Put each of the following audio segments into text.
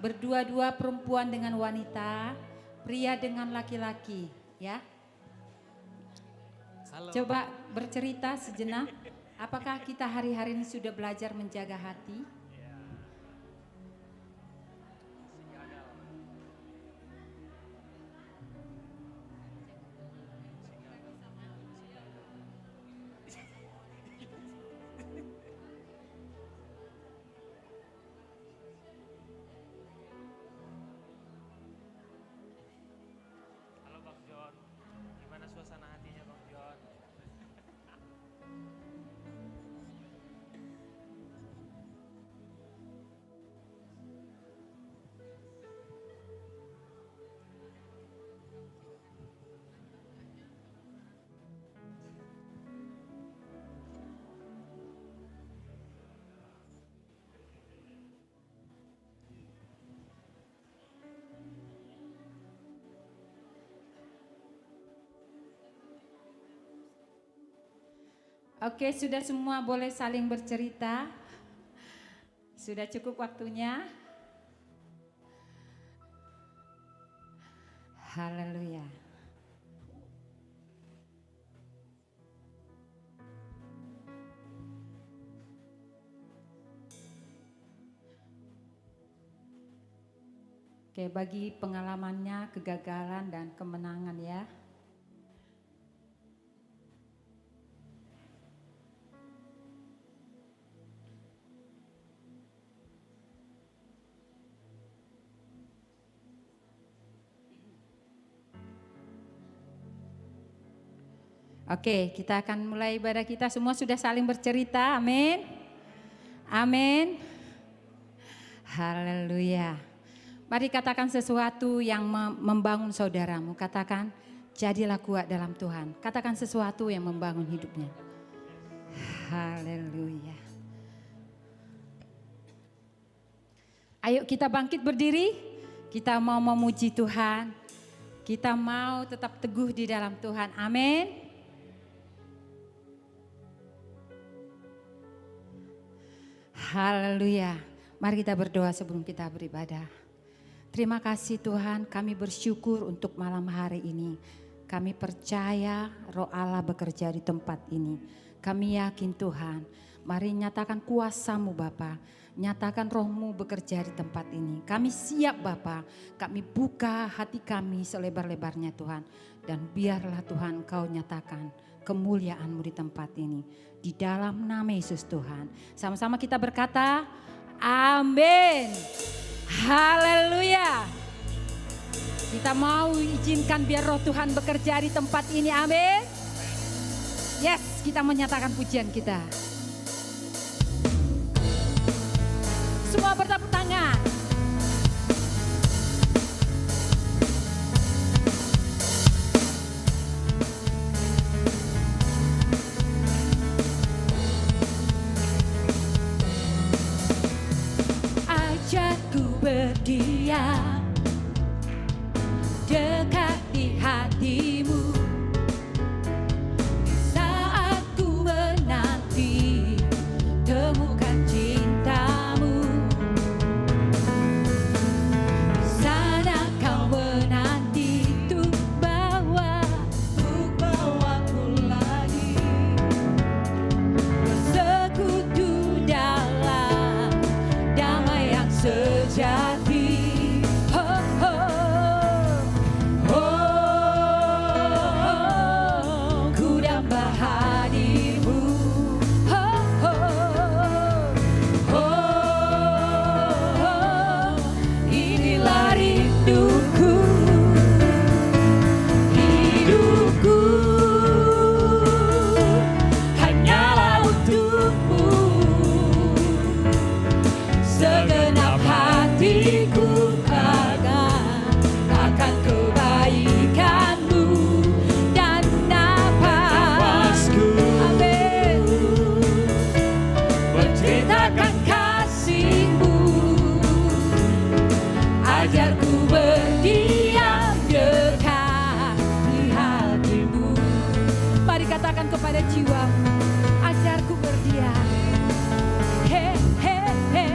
berdua-dua perempuan dengan wanita, pria dengan laki-laki, ya. Halo. Coba bercerita sejenak, apakah kita hari-hari ini sudah belajar menjaga hati? Halo Bang John, gimana suasana hatinya Bang John? Oke, sudah semua boleh saling bercerita. Sudah cukup waktunya. Haleluya. Oke, bagi pengalamannya, kegagalan dan kemenangan ya. Oke, kita akan mulai ibadah kita. Semua sudah saling bercerita, amin. Amin. Haleluya. Mari katakan sesuatu yang membangun saudaramu. Katakan, jadilah kuat dalam Tuhan. Katakan sesuatu yang membangun hidupnya. Haleluya. Ayo kita bangkit berdiri. Kita mau memuji Tuhan. Kita mau tetap teguh di dalam Tuhan. Amin. Haleluya. Mari kita berdoa sebelum kita beribadah. Terima kasih Tuhan, kami bersyukur untuk malam hari ini. Kami percaya Roh Allah bekerja di tempat ini. Kami yakin Tuhan, mari nyatakan kuasa-Mu Bapa. Nyatakan Roh-Mu bekerja di tempat ini. Kami siap Bapa, kami buka hati kami selebar-lebarnya Tuhan. Dan biarlah Tuhan Kau nyatakan kemuliaan-Mu di tempat ini. Di dalam nama Yesus Tuhan. Sama-sama kita berkata, amin. Haleluya. Kita mau izinkan biar Roh Tuhan bekerja di tempat ini, amin. Yes, kita menyatakan pujian kita. Semua bertepuk tangan. Ajarku berdiam dekat di hatimu saat ku menanti temukan cintamu. Sana kau menanti untuk bawaku lagi bersekutu dalam damai yang sejati. Ku damba hadirmu. Inilah rinduku, hidupku hanyalah untukmu. Segenap hatiku akan kebaikanmu dan nafasku, amin, menceritakan kasihmu. Ajarku berdiam dekat di hatimu. Mari katakan kepada jiwamu, ajarku berdiam. He, he, he.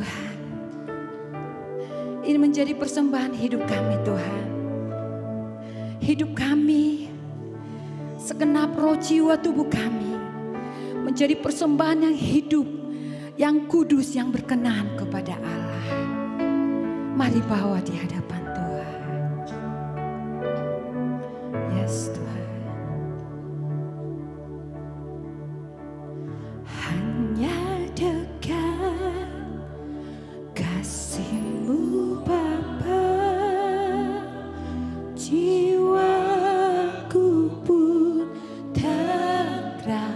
Tuhan. Ini menjadi persembahan hidup kami Tuhan. Hidup kami, segenap roh jiwa tubuh kami menjadi persembahan yang hidup, yang kudus, yang berkenan kepada Allah. Mari bawa di hadapan Tuhan. Yes Tuhan. Hanya dekat kasih-Mu Bapa, jiwaku pun tenteram.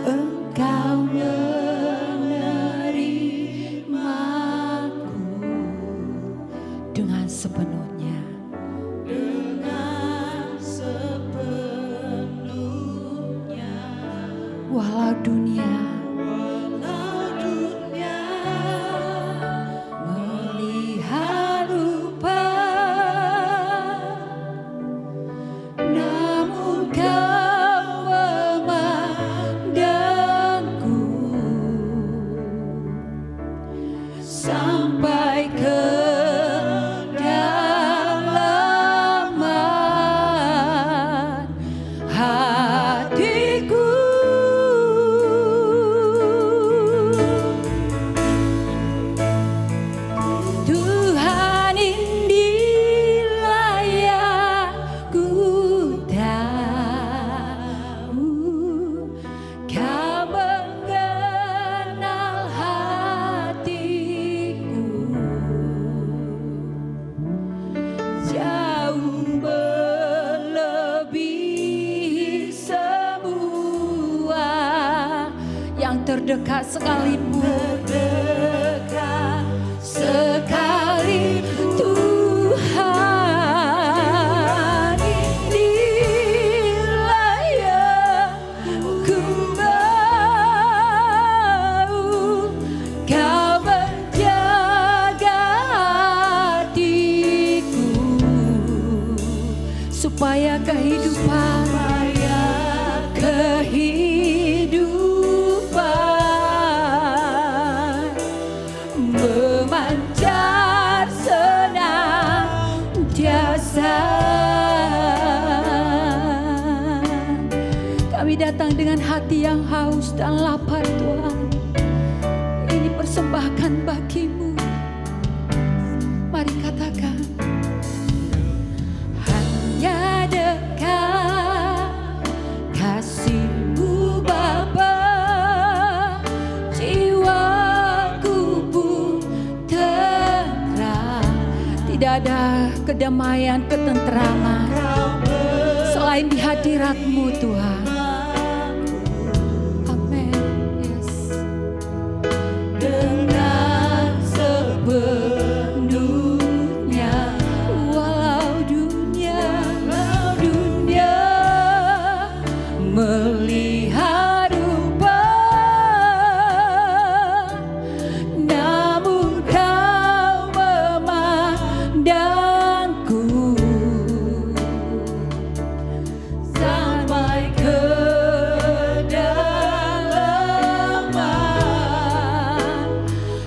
Engkau menerimaku dengan sepenuhnya. Walau dunia melihat rupa, namun Kau memandangku sampai ke kedalaman hatiku. Tuhan, inilah yang ku tahu, Kau mengenal hatiku jauh melebihi semua yang terdekat sekalipun. Sekali Tuhan, inilah yang ku mau, Kau menjaga hatiku supaya kehidupan memancar senantiasa. Kami datang dengan hati yang haus dan lapar Tuhan. Ini persembahkan bagi-Mu. Mari katakan, hanya dekat kasih-Mu Bapa, jiwaku pun tenteram. Tidak ada kedamaian, ketentraman selain di hadirat-Mu Tuhan. Amin. Yes. Dengan sepenuhnya, walau dunia melihat rupa, namun Kau memandangku sampai ke kedalaman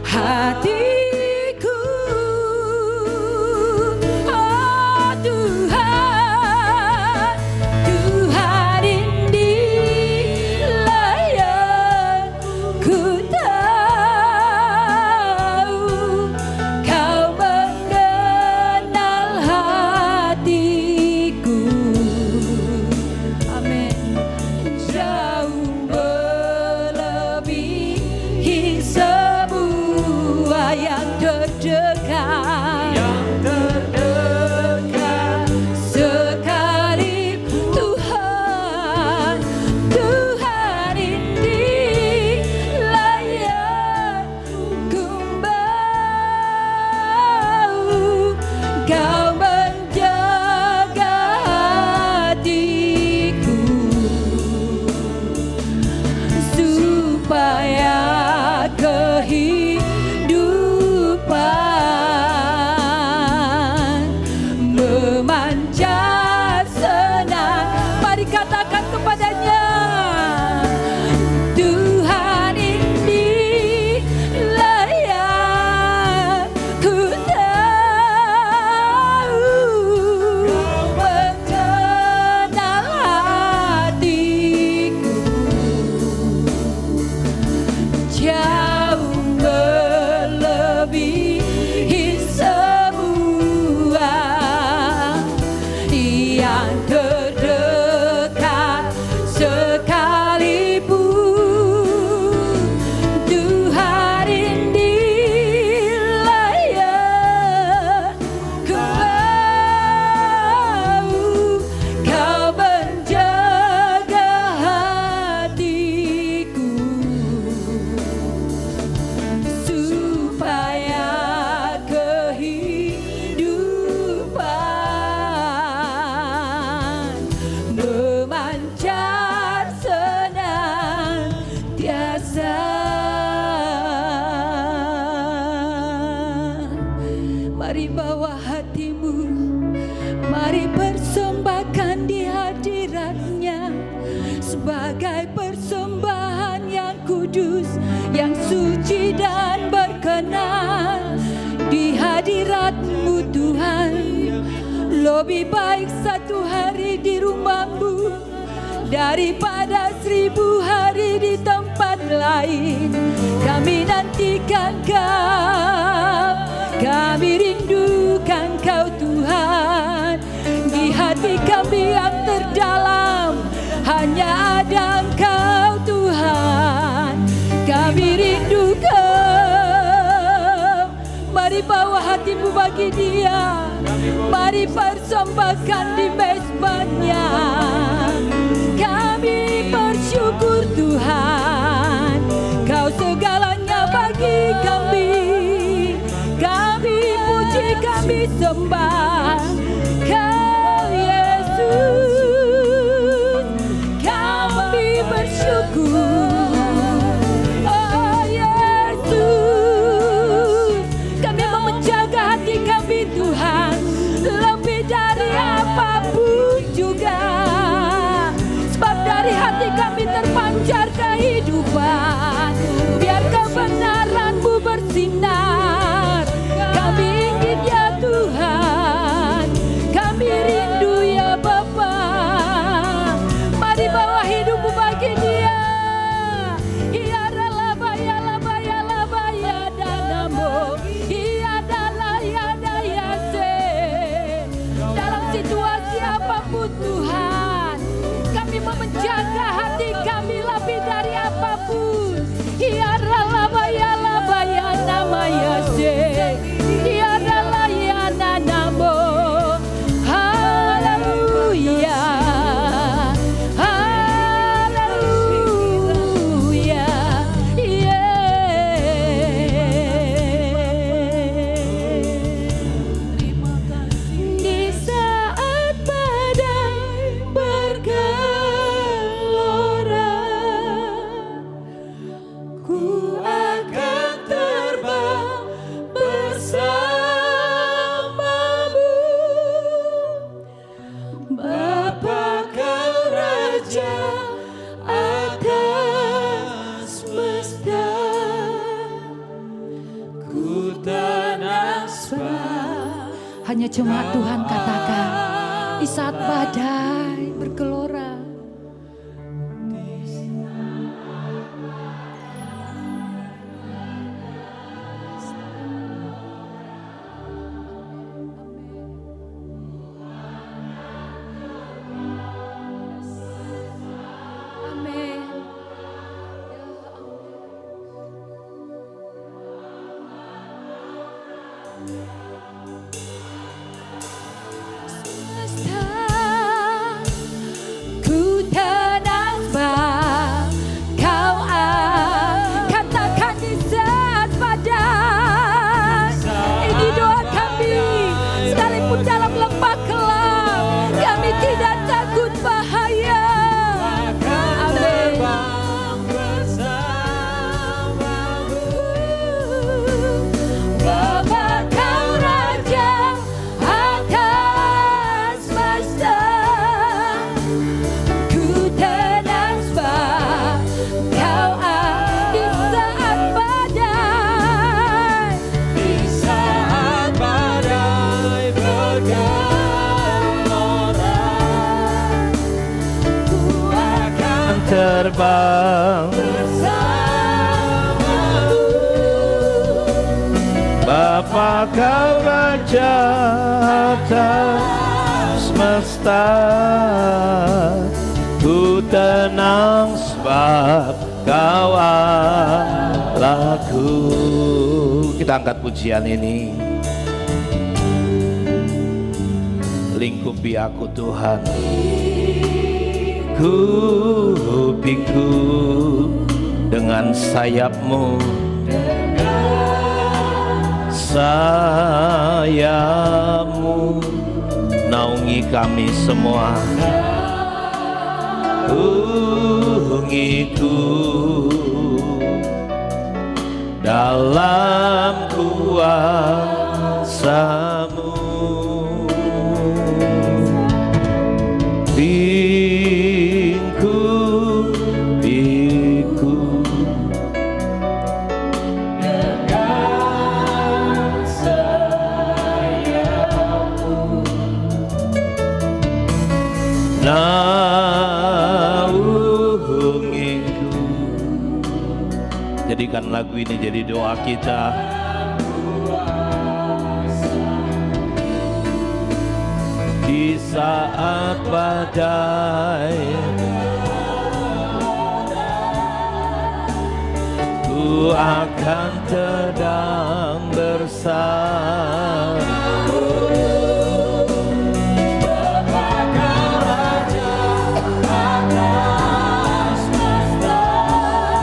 hatiku. Oh Tuhan, Tuhan, inilah yang ku tahu, Kau mengenal hatiku. Amin. Jauh melebihi semua yang terdekat. Sekali Tuhan, Tuhan, inilah yang ku mau, Kau menjaga hatiku supaya kehidupan jauh melebihi semua yang terdekat sekalipun. Tuhan inilah yang ku mau, kau menjaga hatiku supaya kehidupan memancar senantiasa. Mari bawa hatimu, mari persembahkan di hadirat-Nya sebagai persembahan yang kudus, yang suci dan berkenan di hadirat-Mu Tuhan. Lebih baik satu hari di rumah-Mu daripada 1000 hari di tempat lain. Kami nantikan Kau, kami rindukan Kau Tuhan. Di hati kami yang terdalam hanya ada Engkau Tuhan. Kami rindu Kau. Mari bawa hatimu bagi Dia, mari persembahkan di mezbah-Nya. Kami bersyukur Tuhan, Kau segalanya bagi kami. Kami puji, kami sembah Kau Yesus. Kami bersyukur, oh Yesus. Kami mau menjaga hati kami Tuhan, lebih dari apapun juga. Sebab dari hati kami terpancar kehidupan. Biar kebenaran-Mu bersinar. Kami ingin ya Tuhan, kami rindu ya Bapa. Mari bawa hidupmu bagi Dia. Ia adalah ya danamo, ia adalah ya dayase. Dalam situasi apapun Tuhan, kami mau menjaga hati kami lebih dari apapun. Ia adalah ya nama Yase. Ia adalah ya nanamo. Haleluya, haleluya, di saat badai bergelora, ku akan terbang bersamamu. Bapa Kau Raja atas semesta, ku tanah sembah. Hanya cuma Tuhan katakan di saat badai bergelora. Amin. Semesta, ku tenang sebab Kau katakan di saat badai. Ini doa kami, sekalipun dalam lembah kelam, kami tidak takut bahaya. Amin. Bapa Kau Raja atas semesta, ku tenang sebab Kau di saat badai. Di saat badai bergelora, ku akan terbang bersamamu. Kau Raja atas semesta. Ku tenang sebab Kau Allahku. Kita angkat pujian ini. Lingkupi aku Tuhan, lingkupiku dengan sayap-Mu, sayap-Mu naungi kami semua. Naungiku dalam kuasa-Mu. Lingkupiku dengan sayap-Mu, naungiku. Jadikan lagu ini jadi doa kita. Di saat badai, ku akan tenang bersama.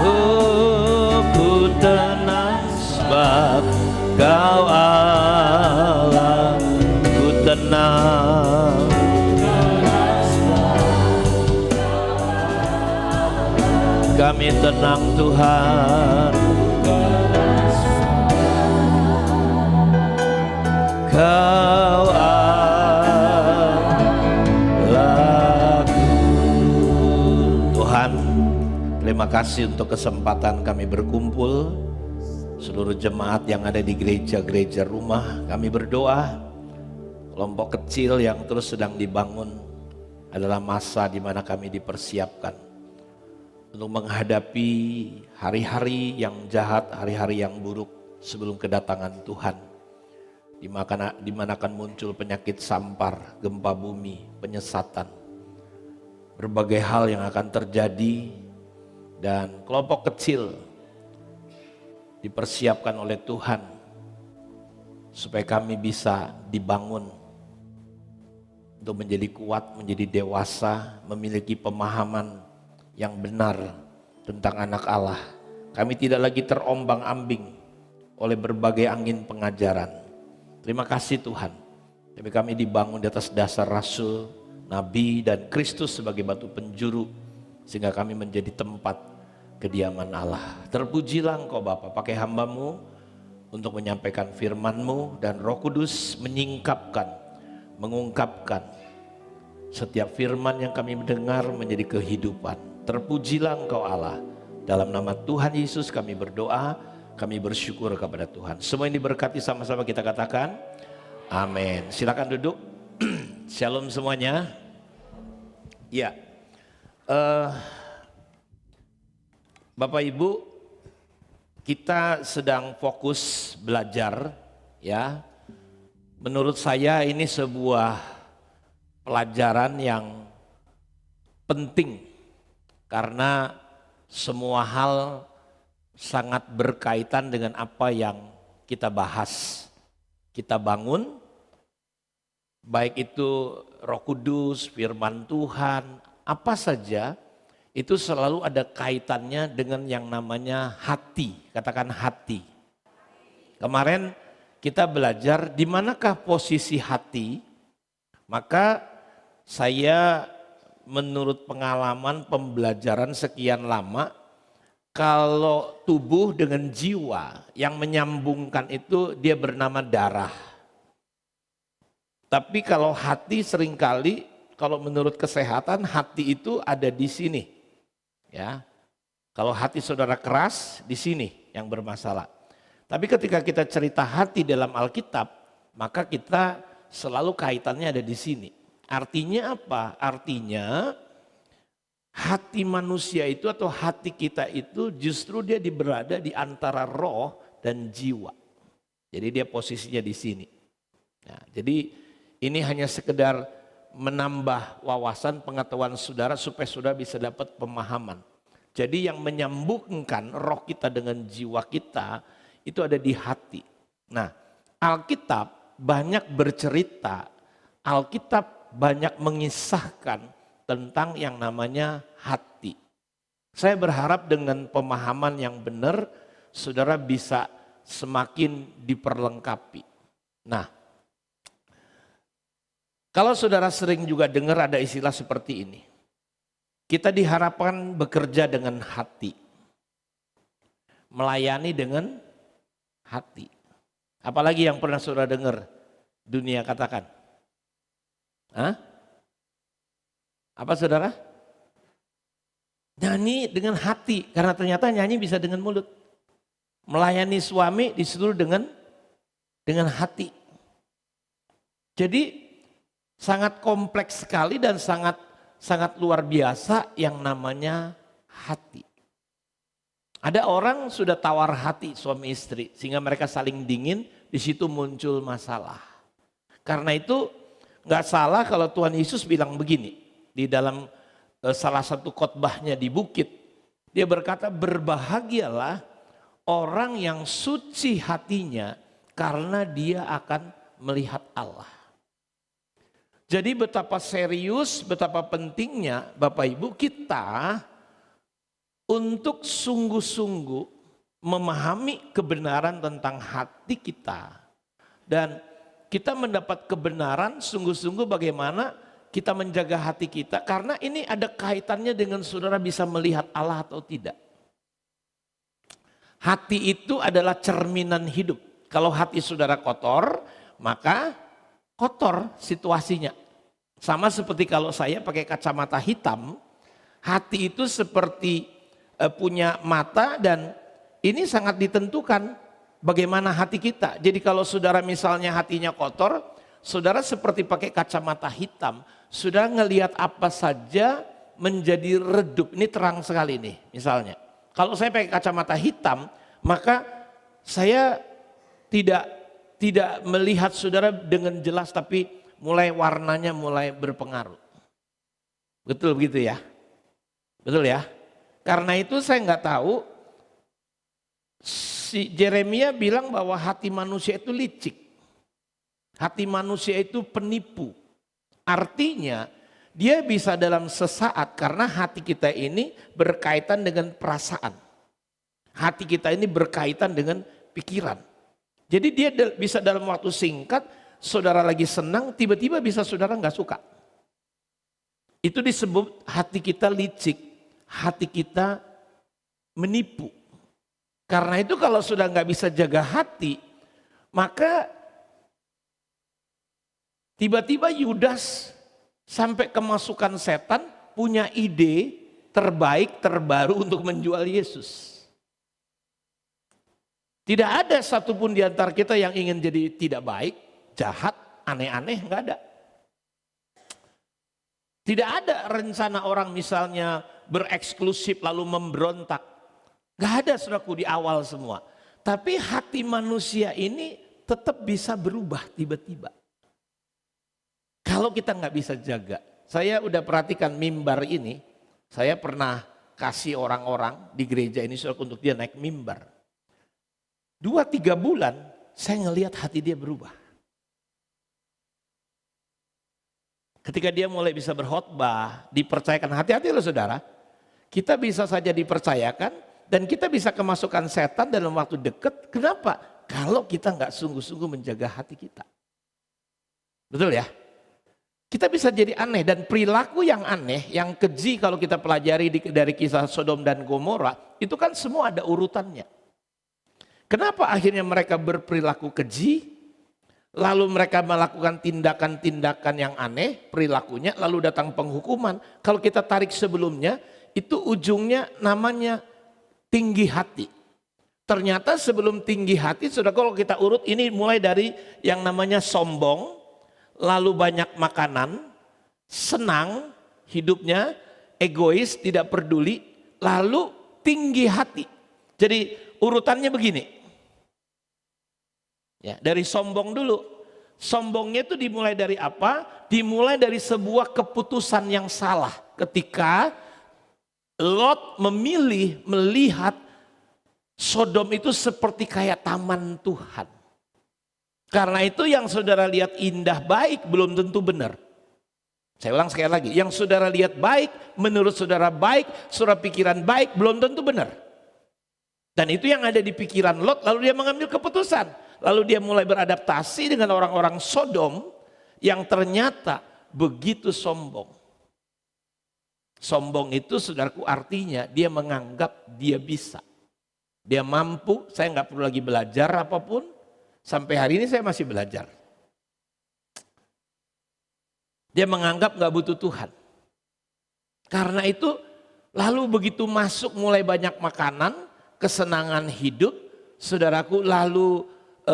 Oh, ku tenang sebab Kau Allah. Ku tenang, kami tenang Tuhan. Kau Allahku. Tuhan, terima kasih untuk kesempatan kami berkumpul. Seluruh jemaat yang ada di gereja-gereja rumah, kami berdoa. Kelompok kecil yang terus sedang dibangun adalah masa di mana kami dipersiapkan untuk menghadapi hari-hari yang jahat, hari-hari yang buruk sebelum kedatangan Tuhan. Di mana akan muncul penyakit sampar, gempa bumi, penyesatan. Berbagai hal yang akan terjadi dan kelompok kecil dipersiapkan oleh Tuhan supaya kami bisa dibangun untuk menjadi kuat, menjadi dewasa, memiliki pemahaman yang benar tentang anak Allah. Kami tidak lagi terombang-ambing oleh berbagai angin pengajaran. Terima kasih Tuhan. Tapi kami dibangun di atas dasar Rasul, Nabi dan Kristus sebagai batu penjuru, sehingga kami menjadi tempat kediaman Allah. Terpujilah Engkau Bapa, pakai hamba-Mu untuk menyampaikan firman-Mu, dan Roh Kudus menyingkapkan, mengungkapkan setiap firman yang kami mendengar menjadi kehidupan. Terpujilah Engkau Allah. Dalam nama Tuhan Yesus kami berdoa, kami bersyukur kepada Tuhan. Semua ini diberkati, sama-sama kita katakan amin. Silakan duduk. Shalom semuanya. Ya, Bapak Ibu, kita sedang fokus belajar, ya. Menurut saya ini sebuah pelajaran yang penting karena semua hal sangat berkaitan dengan apa yang kita bahas, kita bangun, baik itu Roh Kudus, firman Tuhan, apa saja itu selalu ada kaitannya dengan yang namanya hati. Katakan hati. Kemarin kita belajar di manakah posisi hati, maka saya menurut pengalaman pembelajaran sekian lama, kalau tubuh dengan jiwa yang menyambungkan itu dia bernama darah. Tapi kalau hati seringkali, kalau menurut kesehatan hati itu ada di sini. Ya, kalau hati saudara keras di sini yang bermasalah. Tapi ketika kita cerita hati dalam Alkitab, maka kita selalu kaitannya ada di sini. Artinya apa? Artinya hati manusia itu atau hati kita itu justru dia berada di antara roh dan jiwa. Jadi dia posisinya di sini. Nah, jadi ini hanya sekedar menambah wawasan pengetahuan saudara supaya saudara bisa dapat pemahaman. Jadi yang menyambungkan roh kita dengan jiwa kita itu ada di hati. Nah, Alkitab banyak bercerita, Alkitab banyak mengisahkan tentang yang namanya hati. Saya berharap dengan pemahaman yang benar, saudara bisa semakin diperlengkapi. Nah, kalau saudara sering juga dengar ada istilah seperti ini. Kita diharapkan bekerja dengan hati. Melayani dengan hati. Apalagi yang pernah saudara dengar dunia katakan? Hah? Apa saudara? Nyanyi dengan hati, karena ternyata nyanyi bisa dengan mulut. Melayani suami disuruh dengan hati. Jadi sangat kompleks sekali dan sangat luar biasa yang namanya hati. Ada orang sudah tawar hati suami istri sehingga mereka saling dingin, di situ muncul masalah. Karena itu nggak salah kalau Tuhan Yesus bilang begini di dalam salah satu khotbahnya di bukit. Dia berkata, berbahagialah orang yang suci hatinya karena dia akan melihat Allah. Jadi betapa serius, betapa pentingnya Bapak Ibu kita untuk sungguh-sungguh memahami kebenaran tentang hati kita. Dan kita mendapat kebenaran sungguh-sungguh bagaimana kita menjaga hati kita. Karena ini ada kaitannya dengan saudara bisa melihat Allah atau tidak. Hati itu adalah cerminan hidup. Kalau hati saudara kotor, maka kotor situasinya. Sama seperti kalau saya pakai kacamata hitam, hati itu seperti punya mata dan ini sangat ditentukan bagaimana hati kita. Jadi kalau saudara misalnya hatinya kotor, saudara seperti pakai kacamata hitam, saudara ngelihat apa saja menjadi redup. Ini terang sekali nih misalnya. Kalau saya pakai kacamata hitam, maka saya tidak melihat saudara dengan jelas, tapi mulai warnanya mulai berpengaruh. Betul begitu ya? Betul ya? Karena itu saya nggak tahu, si Yeremia bilang bahwa hati manusia itu licik. Hati manusia itu penipu. Artinya dia bisa dalam sesaat karena hati kita ini berkaitan dengan perasaan. Hati kita ini berkaitan dengan pikiran. Jadi dia bisa dalam waktu singkat, saudara lagi senang, tiba-tiba bisa saudara nggak suka. Itu disebut hati kita licik, hati kita menipu. Karena itu kalau sudah nggak bisa jaga hati, maka tiba-tiba Yudas sampai kemasukan setan punya ide terbaik, terbaru untuk menjual Yesus. Tidak ada satupun di antara kita yang ingin jadi tidak baik, jahat, aneh-aneh, enggak ada. Tidak ada rencana orang misalnya bereksklusif lalu memberontak. Enggak ada, saudaraku, di awal semua. Tapi hati manusia ini tetap bisa berubah tiba-tiba. Kalau kita nggak bisa jaga. Saya udah perhatikan mimbar ini, saya pernah kasih orang-orang di gereja ini saudara untuk dia naik mimbar. 2-3 bulan saya ngelihat hati dia berubah. Ketika dia mulai bisa berkhotbah, dipercayakan, hati-hati loh saudara. Kita bisa saja dipercayakan dan kita bisa kemasukan setan dalam waktu dekat. Kenapa? Kalau kita nggak sungguh-sungguh menjaga hati kita. Betul ya? Kita bisa jadi aneh dan perilaku yang aneh, yang keji kalau kita pelajari dari kisah Sodom dan Gomora, itu kan semua ada urutannya. Kenapa akhirnya mereka berperilaku keji, lalu mereka melakukan tindakan-tindakan yang aneh, perilakunya, lalu datang penghukuman. Kalau kita tarik sebelumnya, itu ujungnya namanya tinggi hati. Ternyata sebelum tinggi hati, sudah kalau kita urut ini mulai dari yang namanya sombong, lalu banyak makanan, senang hidupnya, egois, tidak peduli, lalu tinggi hati. Jadi urutannya begini. Ya, dari sombong dulu. Sombongnya itu dimulai dari apa? Dimulai dari sebuah keputusan yang salah. Ketika Lot memilih melihat Sodom itu seperti kayak taman Tuhan. Karena itu yang saudara lihat indah baik belum tentu benar. Saya ulang sekali lagi, yang saudara lihat baik, menurut saudara baik, saudara pikiran baik belum tentu benar. Dan itu yang ada di pikiran Lot, lalu dia mengambil keputusan. Lalu dia mulai beradaptasi dengan orang-orang Sodom yang ternyata begitu sombong. Sombong itu saudaraku artinya dia menganggap dia bisa. Dia mampu, saya nggak perlu lagi belajar apapun. Sampai hari ini saya masih belajar. Dia menganggap nggak butuh Tuhan. Karena itu lalu begitu masuk mulai banyak makanan, kesenangan hidup, saudaraku lalu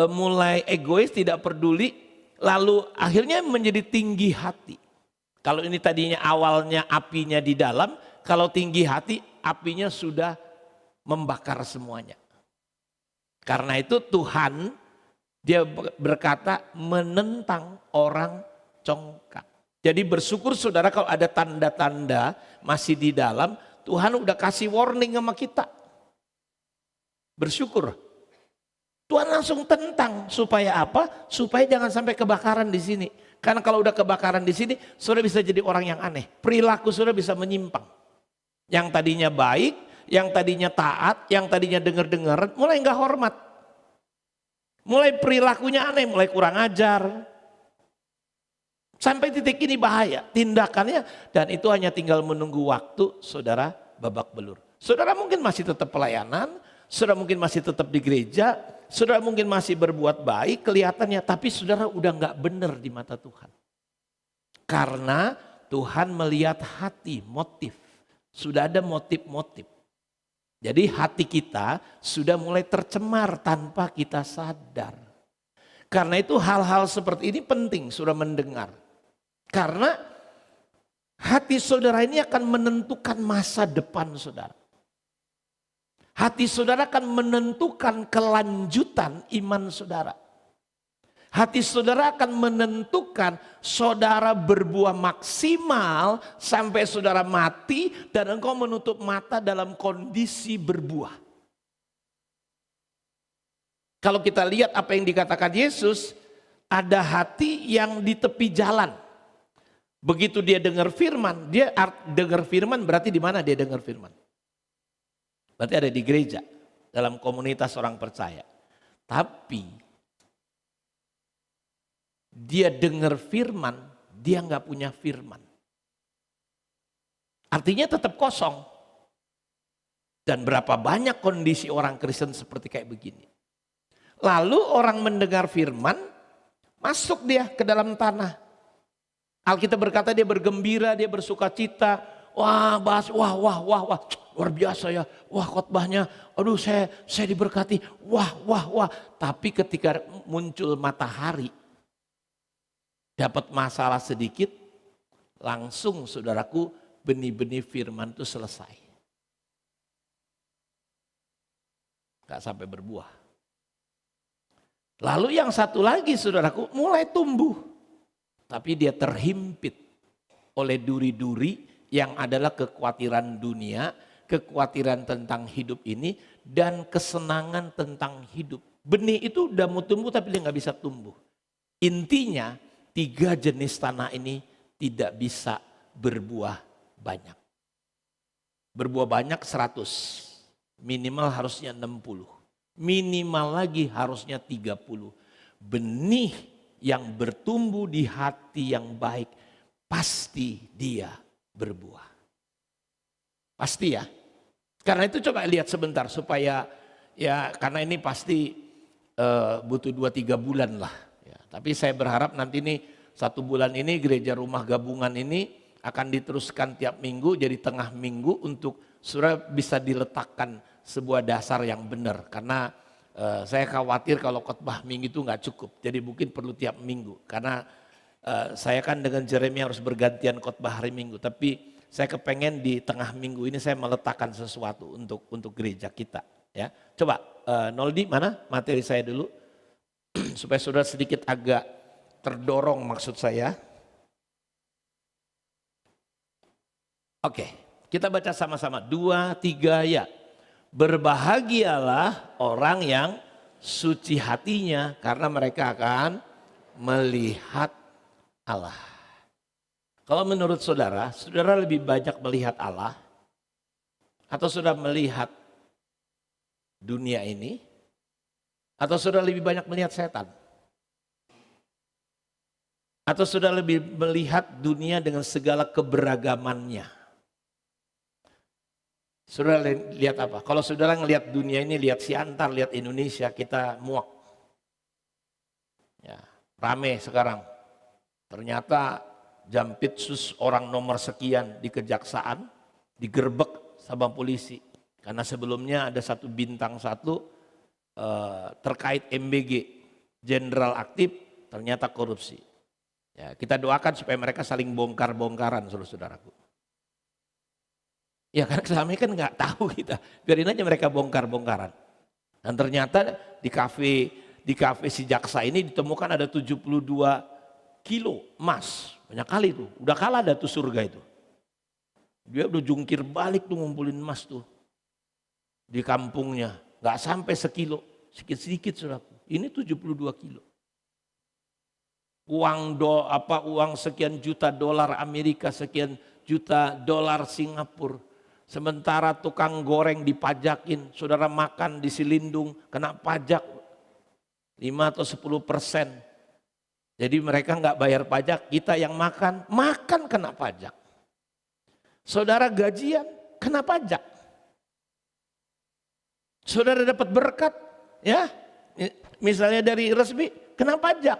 mulai egois, tidak peduli, lalu akhirnya menjadi tinggi hati. Kalau ini tadinya awalnya apinya di dalam, kalau tinggi hati apinya sudah membakar semuanya. Karena itu Tuhan dia berkata menentang orang congkak. Jadi bersyukur saudara kalau ada tanda-tanda masih di dalam, Tuhan udah kasih warning sama kita. Bersyukur. Tuhan langsung tentang supaya apa? Supaya jangan sampai kebakaran di sini. Karena kalau udah kebakaran di sini, saudara bisa jadi orang yang aneh. Perilaku saudara bisa menyimpang. Yang tadinya baik, yang tadinya taat, yang tadinya dengar-dengar, mulai nggak hormat. Mulai perilakunya aneh, mulai kurang ajar. Sampai titik ini bahaya tindakannya, dan itu hanya tinggal menunggu waktu saudara babak belur. Saudara mungkin masih tetap pelayanan, saudara mungkin masih tetap di gereja, saudara mungkin masih berbuat baik kelihatannya, tapi saudara udah nggak benar di mata Tuhan. Karena Tuhan melihat hati, motif. Sudah ada motif-motif. Jadi hati kita sudah mulai tercemar tanpa kita sadar. Karena itu hal-hal seperti ini penting sudah mendengar. Karena hati saudara ini akan menentukan masa depan saudara. Hati saudara akan menentukan kelanjutan iman saudara. Hati saudara akan menentukan saudara berbuah maksimal sampai saudara mati dan engkau menutup mata dalam kondisi berbuah. Kalau kita lihat apa yang dikatakan Yesus, ada hati yang di tepi jalan. Begitu dia dengar firman, dia dengar firman berarti di mana dia dengar firman? Berarti ada di gereja, dalam komunitas orang percaya. Tapi dia dengar firman, dia nggak punya firman. Artinya tetap kosong. Dan berapa banyak kondisi orang Kristen seperti kayak begini. Lalu orang mendengar firman, masuk dia ke dalam tanah. Alkitab berkata dia bergembira, dia bersuka cita. Wah, bahas, wah, luar biasa ya. Wah, khotbahnya, aduh saya diberkati. Wah. Tapi ketika muncul matahari, dapat masalah sedikit, langsung saudaraku benih-benih firman itu selesai. Gak sampai berbuah. Lalu yang satu lagi saudaraku mulai tumbuh. Tapi dia terhimpit oleh duri-duri yang adalah kekhawatiran dunia, kekhawatiran tentang hidup ini, dan kesenangan tentang hidup. Benih itu udah mau tumbuh tapi dia nggak bisa tumbuh. Intinya 3 jenis tanah ini tidak bisa berbuah banyak. Berbuah banyak 100, minimal harusnya 60. Minimal lagi harusnya 30. Benih yang bertumbuh di hati yang baik, pasti dia berbuah. Pasti ya. Karena itu coba lihat sebentar supaya ya karena ini pasti butuh 2-3 bulan lah. Ya, tapi saya berharap nanti nih 1 bulan ini gereja rumah gabungan ini akan diteruskan tiap minggu jadi tengah minggu untuk saudara bisa diletakkan sebuah dasar yang benar. Karena saya khawatir kalau khotbah minggu itu nggak cukup, jadi mungkin perlu tiap minggu. Karena saya kan dengan Jeremy harus bergantian khotbah hari Minggu, tapi saya kepengen di tengah minggu ini saya meletakkan sesuatu untuk gereja kita. Ya, coba Noldi mana materi saya dulu? supaya saudara sedikit agak terdorong maksud saya. Oke, kita baca sama-sama. 2, 3 ya. Berbahagialah orang yang suci hatinya karena mereka akan melihat Allah. Kalau menurut saudara, saudara lebih banyak melihat Allah atau saudara melihat dunia ini atau saudara lebih banyak melihat setan? Atau saudara lebih melihat dunia dengan segala keberagamannya? Saudara lihat apa? Kalau saudara ngelihat dunia ini, lihat Siantar, lihat Indonesia, kita muak. Ya, rame sekarang. Ternyata Jampitsus orang nomor sekian di kejaksaan digerebek sama polisi. Karena sebelumnya ada satu bintang terkait MBG, jenderal aktif, ternyata korupsi. Ya, kita doakan supaya mereka saling bongkar-bongkaran, saudara-saudaraku. Ya karena selama ini kan nggak tahu kita, biarin aja mereka bongkar-bongkaran. Dan ternyata di kafe si jaksa ini ditemukan ada 72 kilo emas, banyak kali tuh, udah kalah ada tuh surga itu. Dia udah jungkir balik tuh ngumpulin emas tuh di kampungnya, nggak sampai sekilo, sedikit-sedikit saudaraku. Ini 72 kilo. Uang sekian juta dolar Amerika, sekian juta dolar Singapura. Sementara tukang goreng dipajakin, saudara makan di Silindung kena pajak 5 atau 10%. Jadi mereka nggak bayar pajak, kita yang makan kena pajak. Saudara gajian kena pajak. Saudara dapat berkat, ya, misalnya dari resmi kena pajak.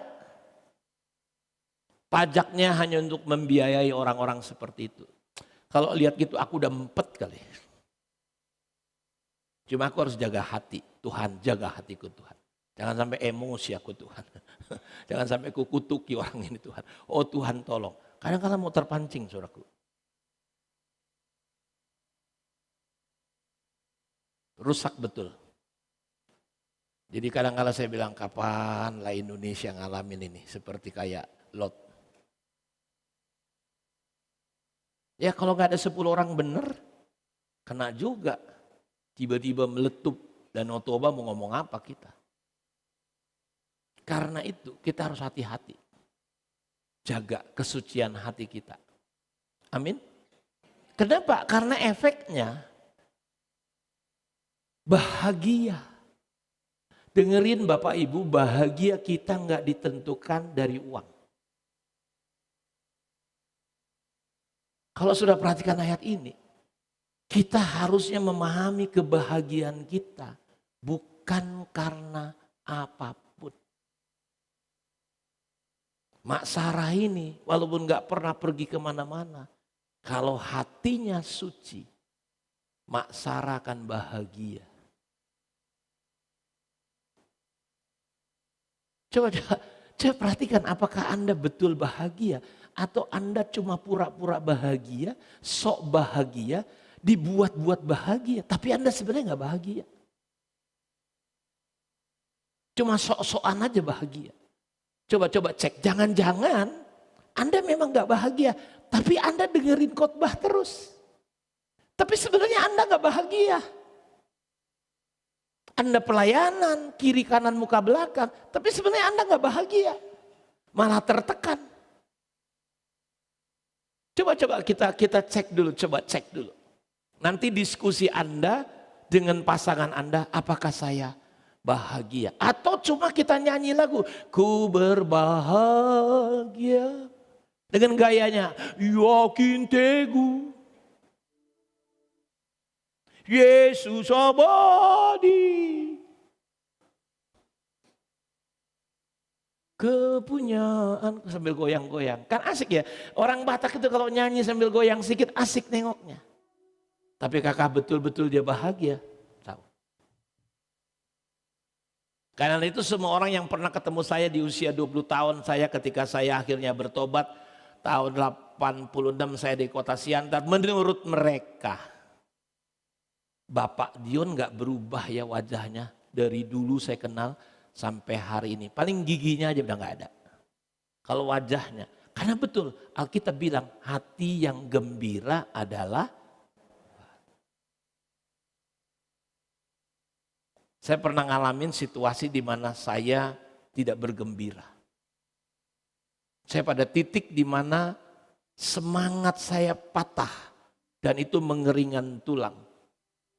Pajaknya hanya untuk membiayai orang-orang seperti itu. Kalau lihat gitu aku udah empet kali. Cuma aku harus jaga hati. Tuhan, jaga hatiku Tuhan. Jangan sampai emosi aku Tuhan. Jangan sampai aku kutuki orang ini Tuhan. Oh Tuhan tolong. Kadang-kadang mau terpancing saudaraku. Rusak betul. Jadi kadang-kadang saya bilang kapan lah Indonesia ngalamin ini. Seperti kayak Lot. Ya kalau nggak ada 10 orang benar, kena juga. Tiba-tiba meletup dan Toba mau ngomong apa kita. Karena itu kita harus hati-hati. Jaga kesucian hati kita. Amin. Kenapa? Karena efeknya bahagia. Dengerin Bapak Ibu, bahagia kita nggak ditentukan dari uang. Kalau sudah perhatikan ayat ini, kita harusnya memahami kebahagiaan kita bukan karena apapun. Mak Sarah ini walaupun gak pernah pergi kemana-mana, kalau hatinya suci, Mak Sarah akan bahagia. Coba perhatikan apakah Anda betul bahagia. Atau Anda cuma pura-pura bahagia, sok bahagia, dibuat-buat bahagia. Tapi Anda sebenarnya gak bahagia. Cuma sok-sokan aja bahagia. Coba cek, jangan-jangan Anda memang gak bahagia. Tapi Anda dengerin khotbah terus. Tapi sebenarnya Anda gak bahagia. Anda pelayanan, kiri kanan muka belakang. Tapi sebenarnya Anda gak bahagia. Malah tertekan. Coba kita cek dulu. Nanti diskusi Anda dengan pasangan Anda, apakah saya bahagia? Atau cuma kita nyanyi lagu, ku berbahagia. Dengan gayanya, yakin teguh. Yesus abadi. Kepunyaan sambil goyang-goyang. Kan asik ya. Orang Batak itu kalau nyanyi sambil goyang sedikit asik nengoknya. Tapi kakak betul-betul dia bahagia. Tahu. Karena itu semua orang yang pernah ketemu saya di usia 20 tahun saya ketika saya akhirnya bertobat. Tahun 86 saya di kota Siantar. Menurut mereka. Bapak Dion gak berubah ya wajahnya. Dari dulu saya kenal sampai hari ini. Paling giginya aja udah nggak ada. Kalau wajahnya, karena betul Alkitab bilang hati yang gembira adalah. Saya pernah ngalamin situasi di mana saya tidak bergembira. Saya pada titik di mana semangat saya patah dan itu mengeringan tulang.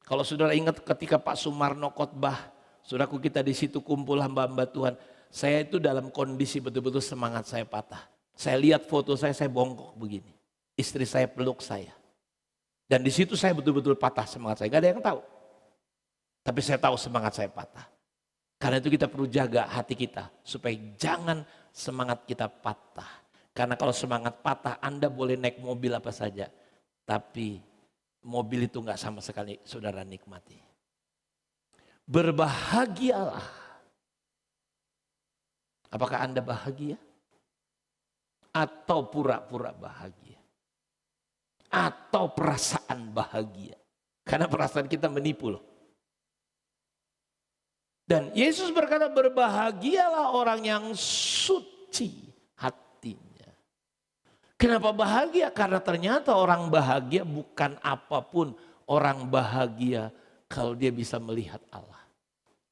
Kalau saudara ingat ketika Pak Sumarno khotbah, saudaraku kita di situ kumpul hamba-hamba Tuhan, saya itu dalam kondisi betul-betul semangat saya patah. Saya lihat foto saya bongkok begini. Istri saya peluk saya. Dan di situ saya betul-betul patah semangat saya, gak ada yang tahu. Tapi saya tahu semangat saya patah. Karena itu kita perlu jaga hati kita supaya jangan semangat kita patah. Karena kalau semangat patah Anda boleh naik mobil apa saja. Tapi mobil itu gak sama sekali saudara nikmati. Berbahagialah. Apakah Anda bahagia? Atau pura-pura bahagia? Atau perasaan bahagia? Karena perasaan kita menipu loh. Dan Yesus berkata berbahagialah orang yang suci hatinya. Kenapa bahagia? Karena ternyata orang bahagia bukan apapun. Orang bahagia kalau dia bisa melihat Allah.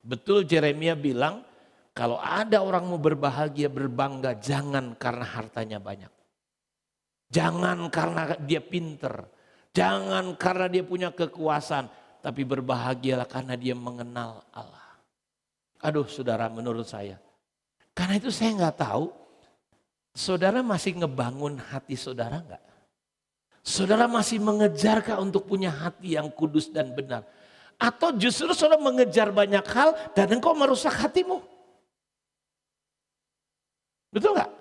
Betul Yeremia bilang kalau ada orang mau berbahagia berbangga jangan karena hartanya banyak. Jangan karena dia pinter. Jangan karena dia punya kekuasaan. Tapi berbahagialah karena dia mengenal Allah. Aduh saudara menurut saya. Karena itu saya nggak tahu. Saudara masih ngebangun hati saudara nggak? Saudara masih mengejarkah untuk punya hati yang kudus dan benar? Atau justru saudara mengejar banyak hal dan engkau merusak hatimu? Betul nggak?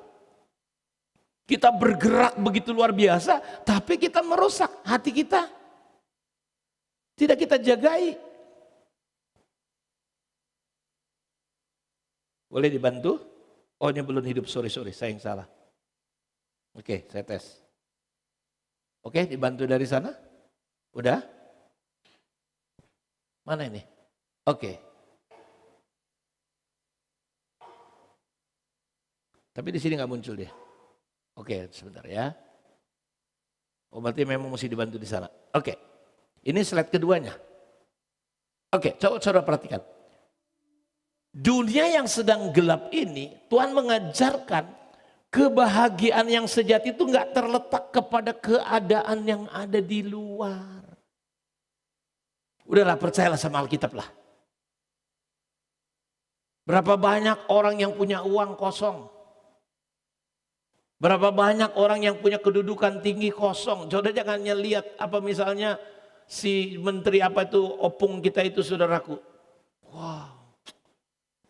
Kita bergerak begitu luar biasa, tapi kita merusak hati kita. Tidak kita jagai. Boleh dibantu? Oh ini belum hidup, sorry saya yang salah. Oke, saya tes. Oke, dibantu dari sana? Udah? Mana ini? Oke. Tapi di sini nggak muncul dia. Oke, sebentar ya. Oh berarti memang mesti dibantu di sana. Oke, ini slide keduanya. Oke, coba saudara perhatikan. Dunia yang sedang gelap ini, Tuhan mengajarkan kebahagiaan yang sejati itu nggak terletak kepada keadaan yang ada di luar. Udahlah percayalah sama Alkitab lah. Berapa banyak orang yang punya uang kosong. Berapa banyak orang yang punya kedudukan tinggi kosong. Saudara jangan lihat apa misalnya si menteri apa itu opung kita itu saudaraku. Wow.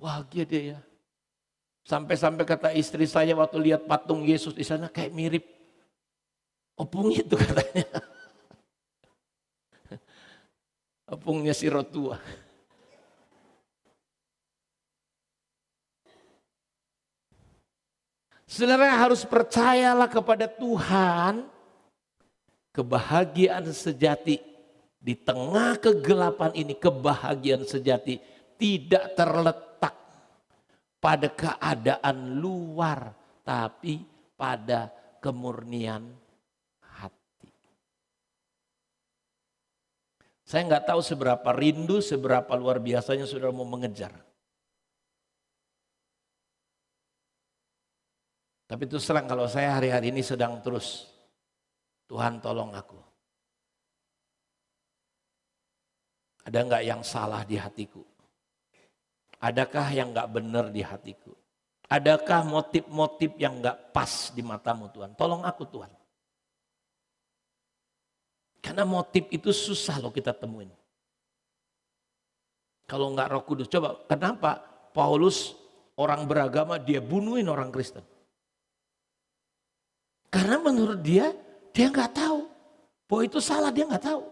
Bahagia dia ya. Sampai-sampai kata istri saya waktu lihat patung Yesus di sana kayak mirip opung itu katanya. Opungnya si Rotua. Saudara harus percayalah kepada Tuhan. Kebahagiaan sejati di tengah kegelapan ini, kebahagiaan sejati tidak terletak pada keadaan luar, tapi pada kemurnian hati. Saya nggak tahu seberapa rindu, seberapa luar biasanya saudara mau mengejar. Tapi terus terang kalau saya hari-hari ini sedang terus, Tuhan tolong aku. Ada nggak yang salah di hatiku? Adakah yang gak benar di hatiku? Adakah motif-motif yang gak pas di matamu Tuhan? Tolong aku Tuhan. Karena motif itu susah loh kita temuin. Kalau gak Roh Kudus. Coba kenapa Paulus orang beragama dia bunuhin orang Kristen? Karena menurut dia gak tahu. Bahwa itu salah dia gak tahu.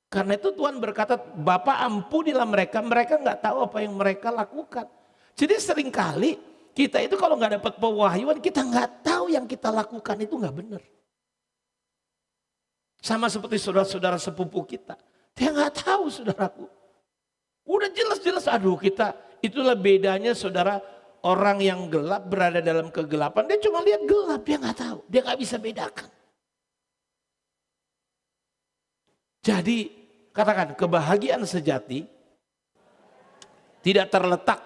Karena itu Tuhan berkata, Bapa ampunilah mereka, mereka nggak tahu apa yang mereka lakukan. Jadi seringkali kita itu kalau nggak dapat pewahyuan, kita nggak tahu yang kita lakukan itu nggak benar. Sama seperti saudara-saudara sepupu kita, dia nggak tahu saudaraku. Udah jelas-jelas, aduh kita itulah bedanya saudara, orang yang gelap berada dalam kegelapan, dia cuma lihat gelap, dia nggak tahu, dia nggak bisa bedakan. Jadi katakan kebahagiaan sejati tidak terletak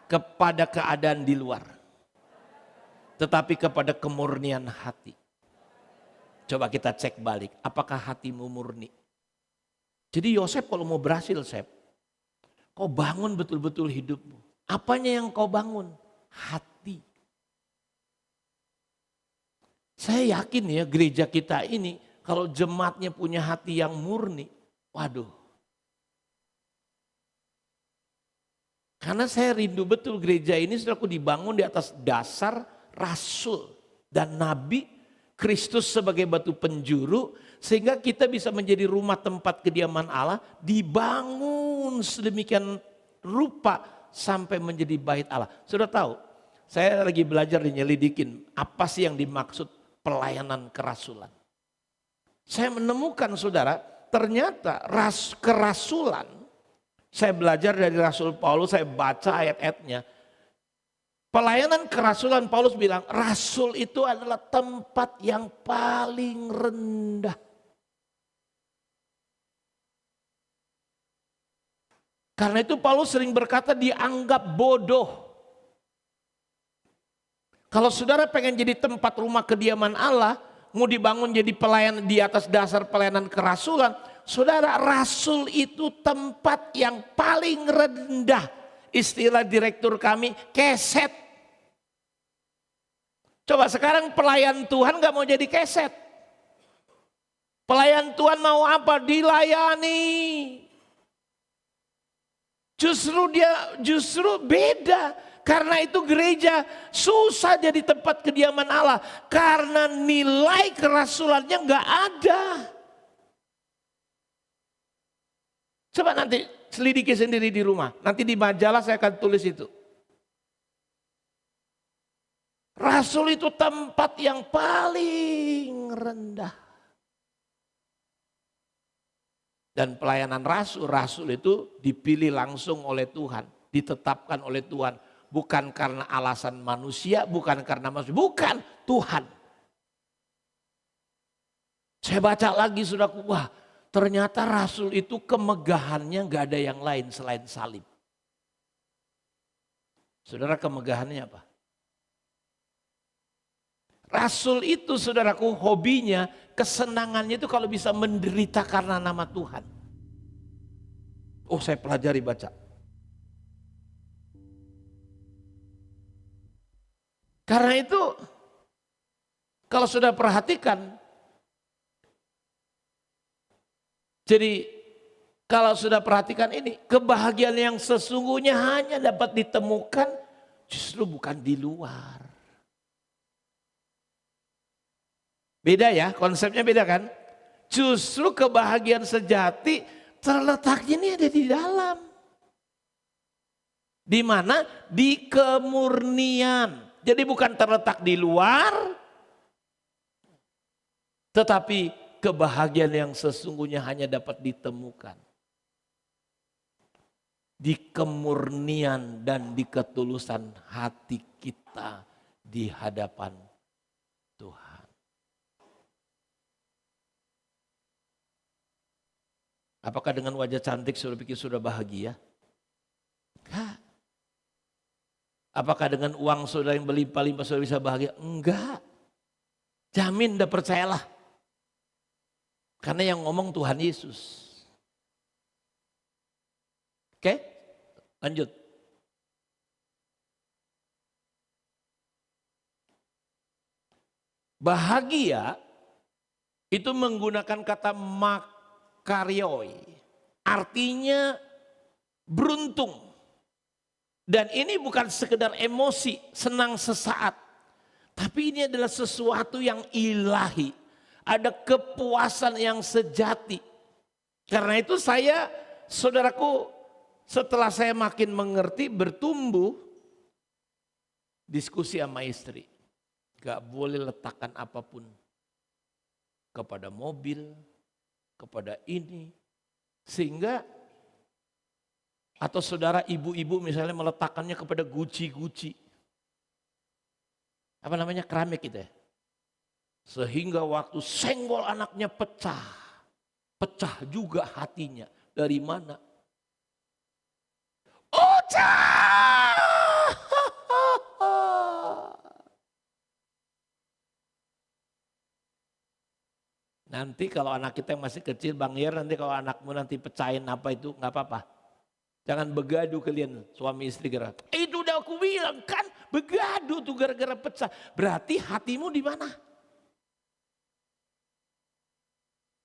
kepada keadaan di luar, tetapi kepada kemurnian hati. Coba kita cek balik, apakah hatimu murni? Jadi Yosef kalau mau berhasil, kau bangun betul-betul hidupmu. Apanya yang kau bangun? Hati. Saya yakin ya gereja kita ini, kalau jemaatnya punya hati yang murni, waduh. Karena saya rindu betul gereja ini sudah dibangun di atas dasar rasul dan nabi, Kristus sebagai batu penjuru, sehingga kita bisa menjadi rumah tempat kediaman Allah, dibangun sedemikian rupa sampai menjadi bait Allah. Sudah tahu, saya lagi belajar nyelidikin apa sih yang dimaksud pelayanan kerasulan. Saya menemukan saudara, ternyata kerasulan, saya belajar dari Rasul Paulus, saya baca ayat-ayatnya. Pelayanan kerasulan, Paulus bilang, rasul itu adalah tempat yang paling rendah. Karena itu Paulus sering berkata dianggap bodoh. Kalau saudara pengen jadi tempat rumah kediaman Allah, mau dibangun jadi pelayan di atas dasar pelayanan kerasulan, saudara, rasul itu tempat yang paling rendah. Istilah direktur kami, keset. Coba sekarang pelayan Tuhan gak mau jadi keset. Pelayan Tuhan mau apa? Dilayani. Justru beda. Karena itu gereja susah jadi tempat kediaman Allah. Karena nilai kerasulannya gak ada. Coba nanti selidiki sendiri di rumah. Nanti di majalah saya akan tulis itu. Rasul itu tempat yang paling rendah. Dan pelayanan rasul itu dipilih langsung oleh Tuhan. Ditetapkan oleh Tuhan. Bukan karena alasan manusia, bukan karena manusia. Bukan, Tuhan. Saya baca lagi saudaraku, wah ternyata rasul itu kemegahannya gak ada yang lain selain salib. Saudara, kemegahannya apa? Rasul itu saudaraku hobinya, kesenangannya itu kalau bisa menderita karena nama Tuhan. Oh, saya pelajari baca. Karena itu kalau sudah perhatikan, jadi kalau sudah perhatikan ini, kebahagiaan yang sesungguhnya hanya dapat ditemukan justru bukan di luar. Beda ya, konsepnya beda kan? Justru kebahagiaan sejati terletaknya ini ada di dalam. Di mana? Di kemurnian. Jadi bukan terletak di luar, tetapi kebahagiaan yang sesungguhnya hanya dapat ditemukan di kemurnian dan di ketulusan hati kita di hadapan Tuhan. Apakah dengan wajah cantik sudah pikir sudah bahagia? Enggak. Apakah dengan uang saudara yang berlimpah-limpah sudah bisa bahagia? Enggak. Jamin, dah percayalah. Karena yang ngomong Tuhan Yesus. Oke, lanjut. Bahagia itu menggunakan kata makarioi. Artinya beruntung. Dan ini bukan sekedar emosi, senang sesaat. Tapi ini adalah sesuatu yang ilahi. Ada kepuasan yang sejati. Karena itu saya, saudaraku, setelah saya makin mengerti, bertumbuh, diskusi sama istri. Gak boleh letakkan apapun kepada mobil, kepada ini. Sehingga Atau saudara ibu-ibu misalnya meletakkannya kepada guci-guci. Apa namanya, keramik gitu ya. Sehingga waktu senggol anaknya pecah. Pecah juga hatinya. Dari mana? Oca! Nanti kalau anak kita yang masih kecil, Bang Yer, nanti kalau anakmu nanti pecahin apa itu, nggak apa-apa. Jangan begadu kalian suami istri gara. Itu udah aku bilang kan, begadu tuh gara-gara pecah. Berarti hatimu di mana?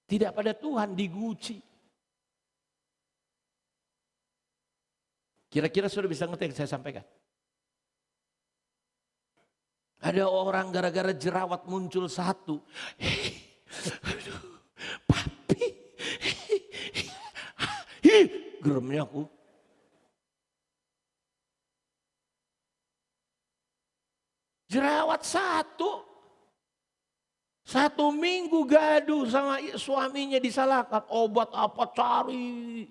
Tidak pada Tuhan, diguci. Kira-kira sudah bisa ngerti yang saya sampaikan? Ada orang gara-gara jerawat muncul satu. Aduh, papi. Geremnya aku. Jerawat satu. 1 minggu gaduh sama suaminya, disalahkan. Obat apa cari.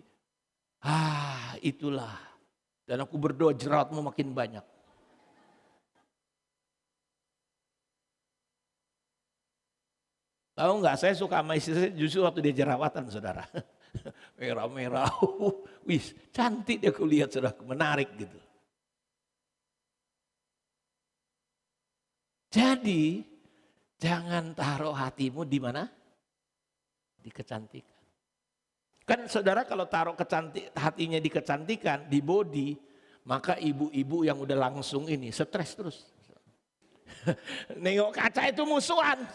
Itulah. Dan aku berdoa jerawatmu makin banyak. Tahu nggak, saya suka sama istri saya justru waktu dia jerawatan, saudara. Merah-merah, wis cantik dia aku lihat, saudara, menarik gitu. Jadi jangan taruh hatimu di mana? Di kecantikan. Kan saudara kalau taruh hatinya di kecantikan, di body, maka ibu-ibu yang udah langsung ini stres terus. Nengok kaca itu musuhan.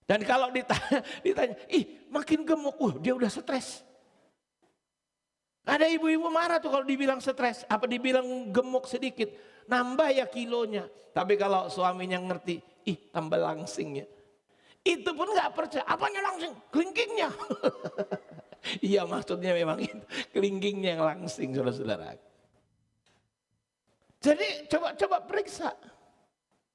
Dan kalau ditanya, makin gemuk, dia udah stres. Ada ibu-ibu marah tuh kalau dibilang stres, apa dibilang gemuk sedikit, nambah ya kilonya. Tapi kalau suaminya ngerti, tambah langsingnya. Itu pun gak percaya, apanya langsing? Kelingkingnya. Iya, maksudnya memang itu, kelingkingnya yang langsing, saudara-saudara. Jadi coba periksa.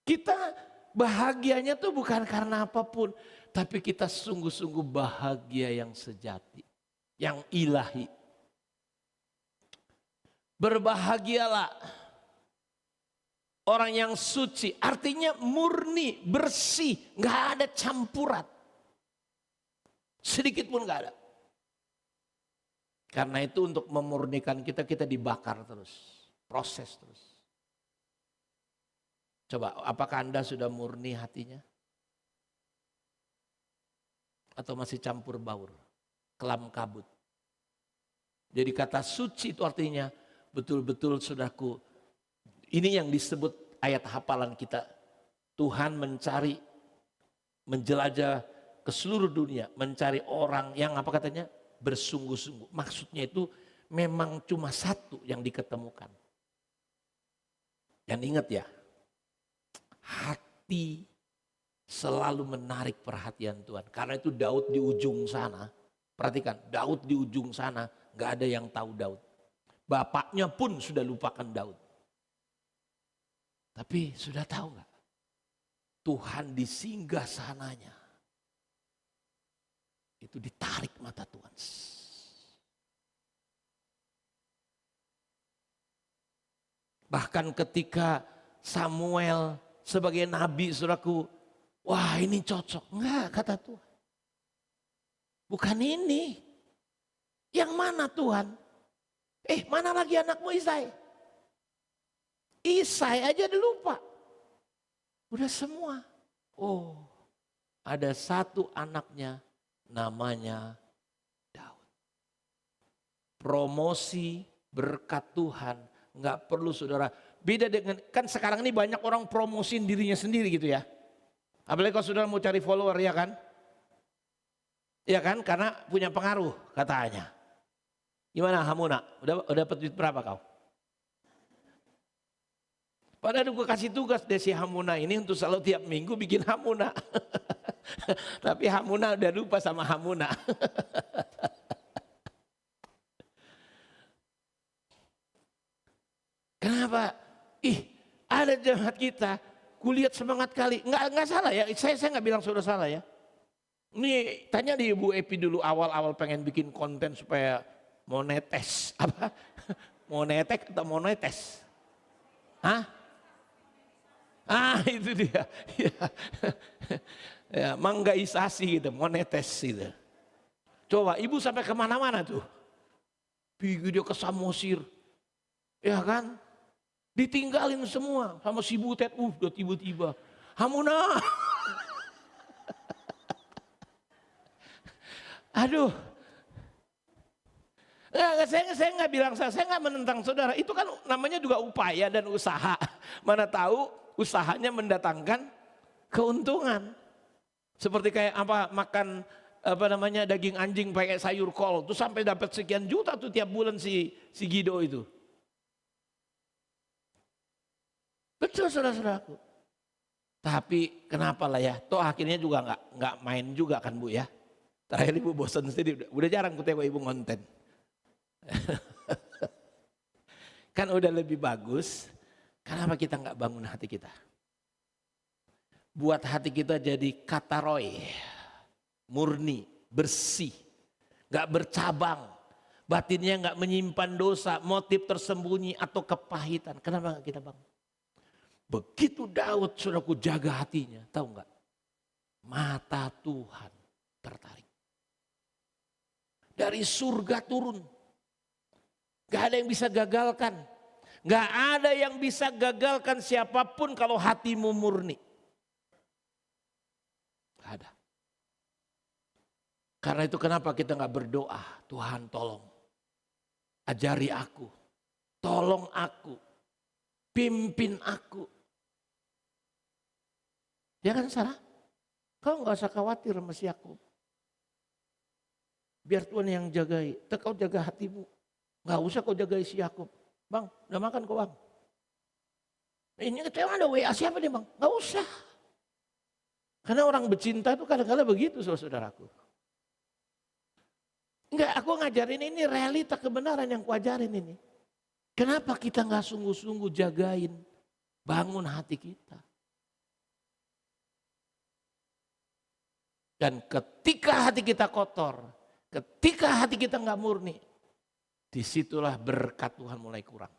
Kita bahagianya tuh bukan karena apapun, tapi kita sungguh-sungguh bahagia yang sejati, yang ilahi. Berbahagialah orang yang suci, artinya murni, bersih, nggak ada campuran, sedikit pun nggak ada. Karena itu untuk memurnikan kita dibakar terus, proses terus. Coba, apakah Anda sudah murni hatinya? Atau masih campur baur, kelam kabut? Jadi kata suci itu artinya betul-betul, saudaraku, ini yang disebut ayat hafalan kita. Tuhan mencari, menjelajah ke seluruh dunia, mencari orang yang apa katanya? Bersungguh-sungguh. Maksudnya itu memang cuma satu yang diketemukan. Dan ingat ya, hati selalu menarik perhatian Tuhan. Karena itu Daud di ujung sana, perhatikan, Daud di ujung sana, gak ada yang tahu Daud. Bapaknya pun sudah lupakan Daud. Tapi sudah tahu gak? Tuhan di singgah sananya. Itu ditarik mata Tuhan. Bahkan ketika Samuel sebagai nabi, saudaraku, wah ini cocok. Enggak, kata Tuhan. Bukan ini. Yang mana Tuhan? Mana lagi anakmu Isai? Isai aja udah lupa. Udah semua. Oh, ada satu anaknya namanya Daud. Promosi berkat Tuhan nggak perlu, saudara. Beda dengan, kan sekarang ini banyak orang promosiin dirinya sendiri gitu ya. Apalagi kalau saudara mau cari follower, ya kan? Ya kan, karena punya pengaruh katanya. Gimana Hamuna? Udah dapat duit berapa kau? Padahal gue kasih tugas deh si Hamuna ini untuk selalu tiap minggu bikin Hamuna. Tapi Hamuna udah lupa sama Hamuna. Kenapa? Ada jemaat kita, kulihat semangat kali. Nggak salah ya, saya nggak bilang sudah salah ya. Ini tanya di Ibu Epi dulu awal-awal pengen bikin konten supaya monetes. Apa? Monetek atau monetes? Hah? Ah itu dia. Ya, ya, manggaisasi gitu, monetes gitu. Coba ibu sampai kemana-mana tuh. Pergi dia ke Samosir. Ya kan? Ditinggalin semua sama si Butet. Udah tiba-tiba. Hamuna. Aduh. Saya nggak bilang saya nggak menentang saudara. Itu kan namanya juga upaya dan usaha. Mana tahu usahanya mendatangkan keuntungan. Seperti kayak apa makan apa namanya daging anjing pakai sayur kol. Tuh sampai dapat sekian juta tuh tiap bulan si Gido itu. Betul saudara-saudaraku. Tapi kenapa lah ya? Toh akhirnya juga nggak main juga kan Bu ya. Terakhir ibu bosan sendiri, udah jarang kutengok ibu konten. Kan udah lebih bagus, kenapa kita nggak bangun hati kita? Buat hati kita jadi kataroy, murni, bersih, nggak bercabang, batinnya nggak menyimpan dosa, motif tersembunyi atau kepahitan. Kenapa nggak kita bangun? Begitu Daud saudaraku jaga hatinya, tahu nggak? Mata Tuhan tertarik. Dari surga turun. Gak ada yang bisa gagalkan. Gak ada yang bisa gagalkan siapapun kalau hatimu murni. Gak ada. Karena itu kenapa kita gak berdoa, Tuhan tolong. Ajari aku. Tolong aku. Pimpin aku. Ya kan Sarah? Kau gak usah khawatir sama si Yakub. Biar Tuhan yang jagai. Kau jaga hatimu. Gak usah kau jagai si Yakub. Bang, udah makan kau bang? Ini kecewa ada WA siapa nih bang? Gak usah. Karena orang bercinta itu kadang-kadang begitu saudaraku. Enggak, aku ngajarin ini realita kebenaran yang kuajarin ini. Kenapa kita gak sungguh-sungguh jagain, bangun hati kita? Dan ketika hati kita kotor, ketika hati kita nggak murni, disitulah berkat Tuhan mulai kurang.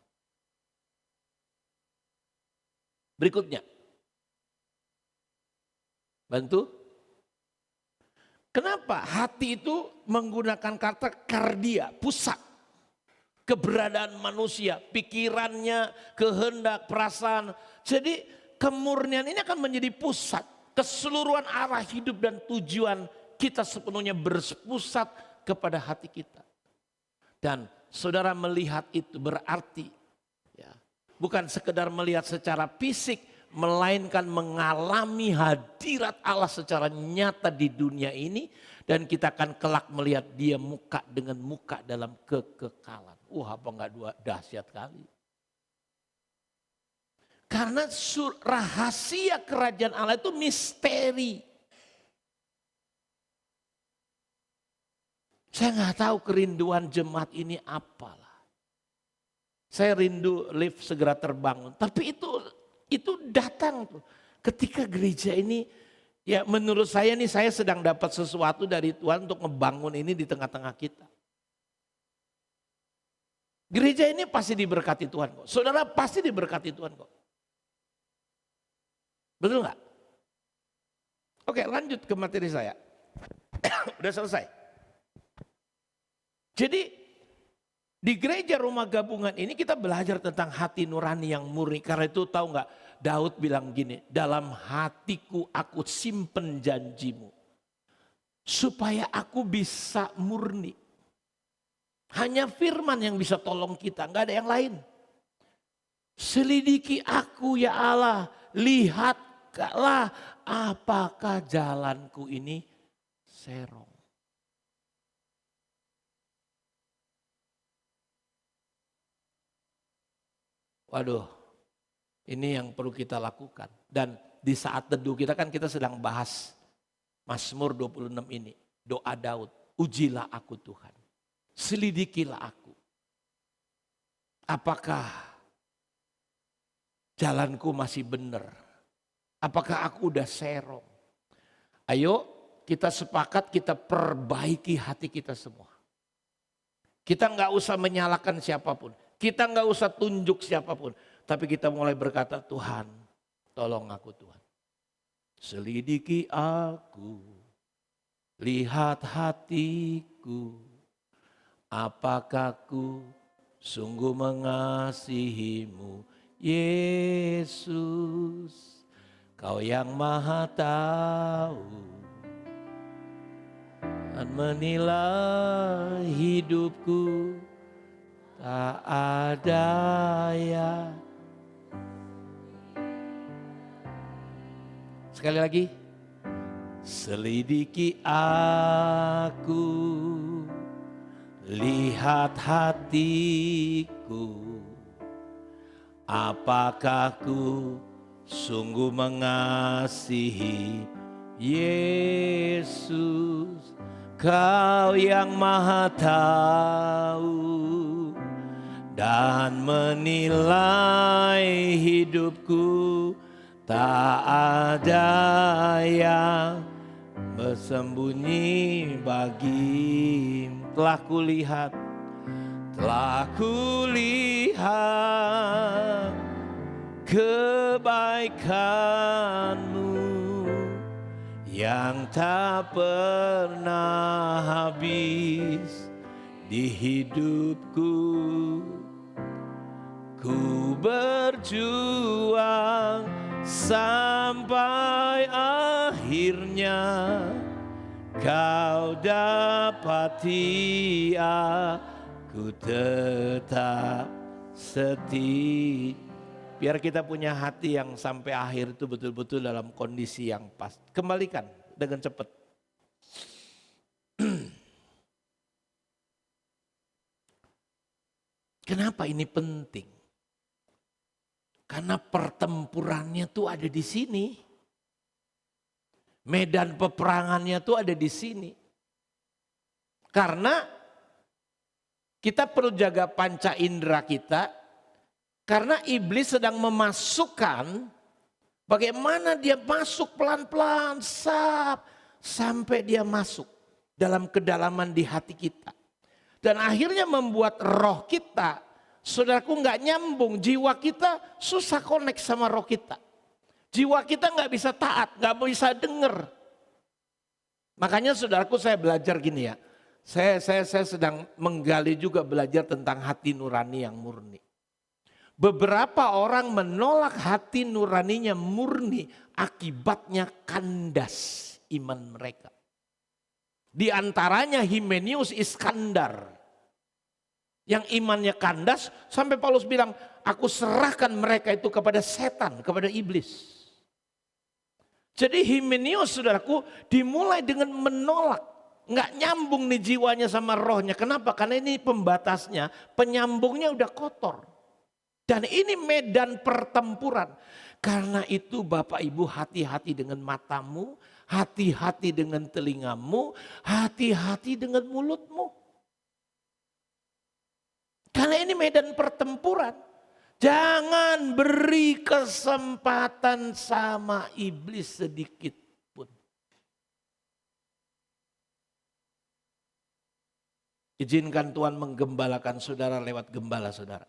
Berikutnya, bantu. Kenapa hati itu menggunakan kata kardia, pusat keberadaan manusia, pikirannya, kehendak, perasaan. Jadi kemurnian ini akan menjadi pusat, keseluruhan arah hidup dan tujuan kita sepenuhnya berpusat kepada hati kita. Dan saudara melihat itu berarti ya, bukan sekedar melihat secara fisik, melainkan mengalami hadirat Allah secara nyata di dunia ini. Dan kita akan kelak melihat dia muka dengan muka dalam kekekalan. Apa enggak dahsyat kali. Karena rahasia kerajaan Allah itu misteri. Saya nggak tahu kerinduan jemaat ini apalah. Saya rindu lift segera terbangun. Tapi itu datang tuh. Ketika gereja ini, ya menurut saya nih saya sedang dapat sesuatu dari Tuhan untuk ngebangun ini di tengah-tengah kita. Gereja ini pasti diberkati Tuhan kok. Saudara pasti diberkati Tuhan kok. Betul nggak? Oke, lanjut ke materi saya. Udah selesai. Jadi di gereja rumah gabungan ini kita belajar tentang hati nurani yang murni. Karena itu tahu nggak, Daud bilang gini, dalam hatiku aku simpen janjimu. Supaya aku bisa murni. Hanya firman yang bisa tolong kita, nggak ada yang lain. Selidiki aku ya Allah, lihatlah apakah jalanku ini serong. Waduh, ini yang perlu kita lakukan. Dan di saat teduh kita kan kita sedang bahas Mazmur 26 ini. Doa Daud, ujilah aku Tuhan. Selidikilah aku. Apakah jalanku masih benar? Apakah aku udah serong? Ayo kita sepakat kita perbaiki hati kita semua. Kita nggak usah menyalahkan siapapun. Kita nggak usah tunjuk siapapun. Tapi kita mulai berkata, Tuhan tolong aku Tuhan. Selidiki aku, lihat hatiku. Apakah ku sungguh mengasihimu Yesus. Kau yang maha tahu dan menilai hidupku. Tak ada ya. Sekali lagi. Selidiki aku, lihat hatiku. Apakah ku sungguh mengasihi Yesus. Kau yang maha tahu dan menilai hidupku. Tak ada yang bersembunyi bagimu. Telah kulihat kebaikanmu yang tak pernah habis di hidupku. Ku berjuang sampai akhirnya kau dapati aku tetap setia. Biar kita punya hati yang sampai akhir itu betul-betul dalam kondisi yang pas. Kembalikan dengan cepat. Kenapa ini penting? Karena pertempurannya tuh ada di sini. Medan peperangannya tuh ada di sini. Karena kita perlu jaga panca indera kita. Karena iblis sedang memasukkan bagaimana dia masuk pelan-pelan sampai dia masuk dalam kedalaman di hati kita. Dan akhirnya membuat roh kita, saudaraku, nggak nyambung. Jiwa kita susah connect sama roh kita. Jiwa kita nggak bisa taat, nggak bisa denger. Makanya saudaraku, saya belajar gini ya. Saya sedang menggali juga belajar tentang hati nurani yang murni. Beberapa orang menolak hati nuraninya murni, akibatnya kandas iman mereka. Di antaranya Himenius Iskandar. Yang imannya kandas sampai Paulus bilang, aku serahkan mereka itu kepada setan, kepada iblis. Jadi Himenius, saudaraku, dimulai dengan menolak. Nggak nyambung nih jiwanya sama rohnya. Kenapa? Karena ini pembatasnya, penyambungnya udah kotor. Dan ini medan pertempuran. Karena itu Bapak Ibu, hati-hati dengan matamu, hati-hati dengan telingamu, hati-hati dengan mulutmu. Karena ini medan pertempuran. Jangan beri kesempatan sama iblis sedikit pun. Izinkan Tuhan menggembalakan saudara lewat gembala saudara.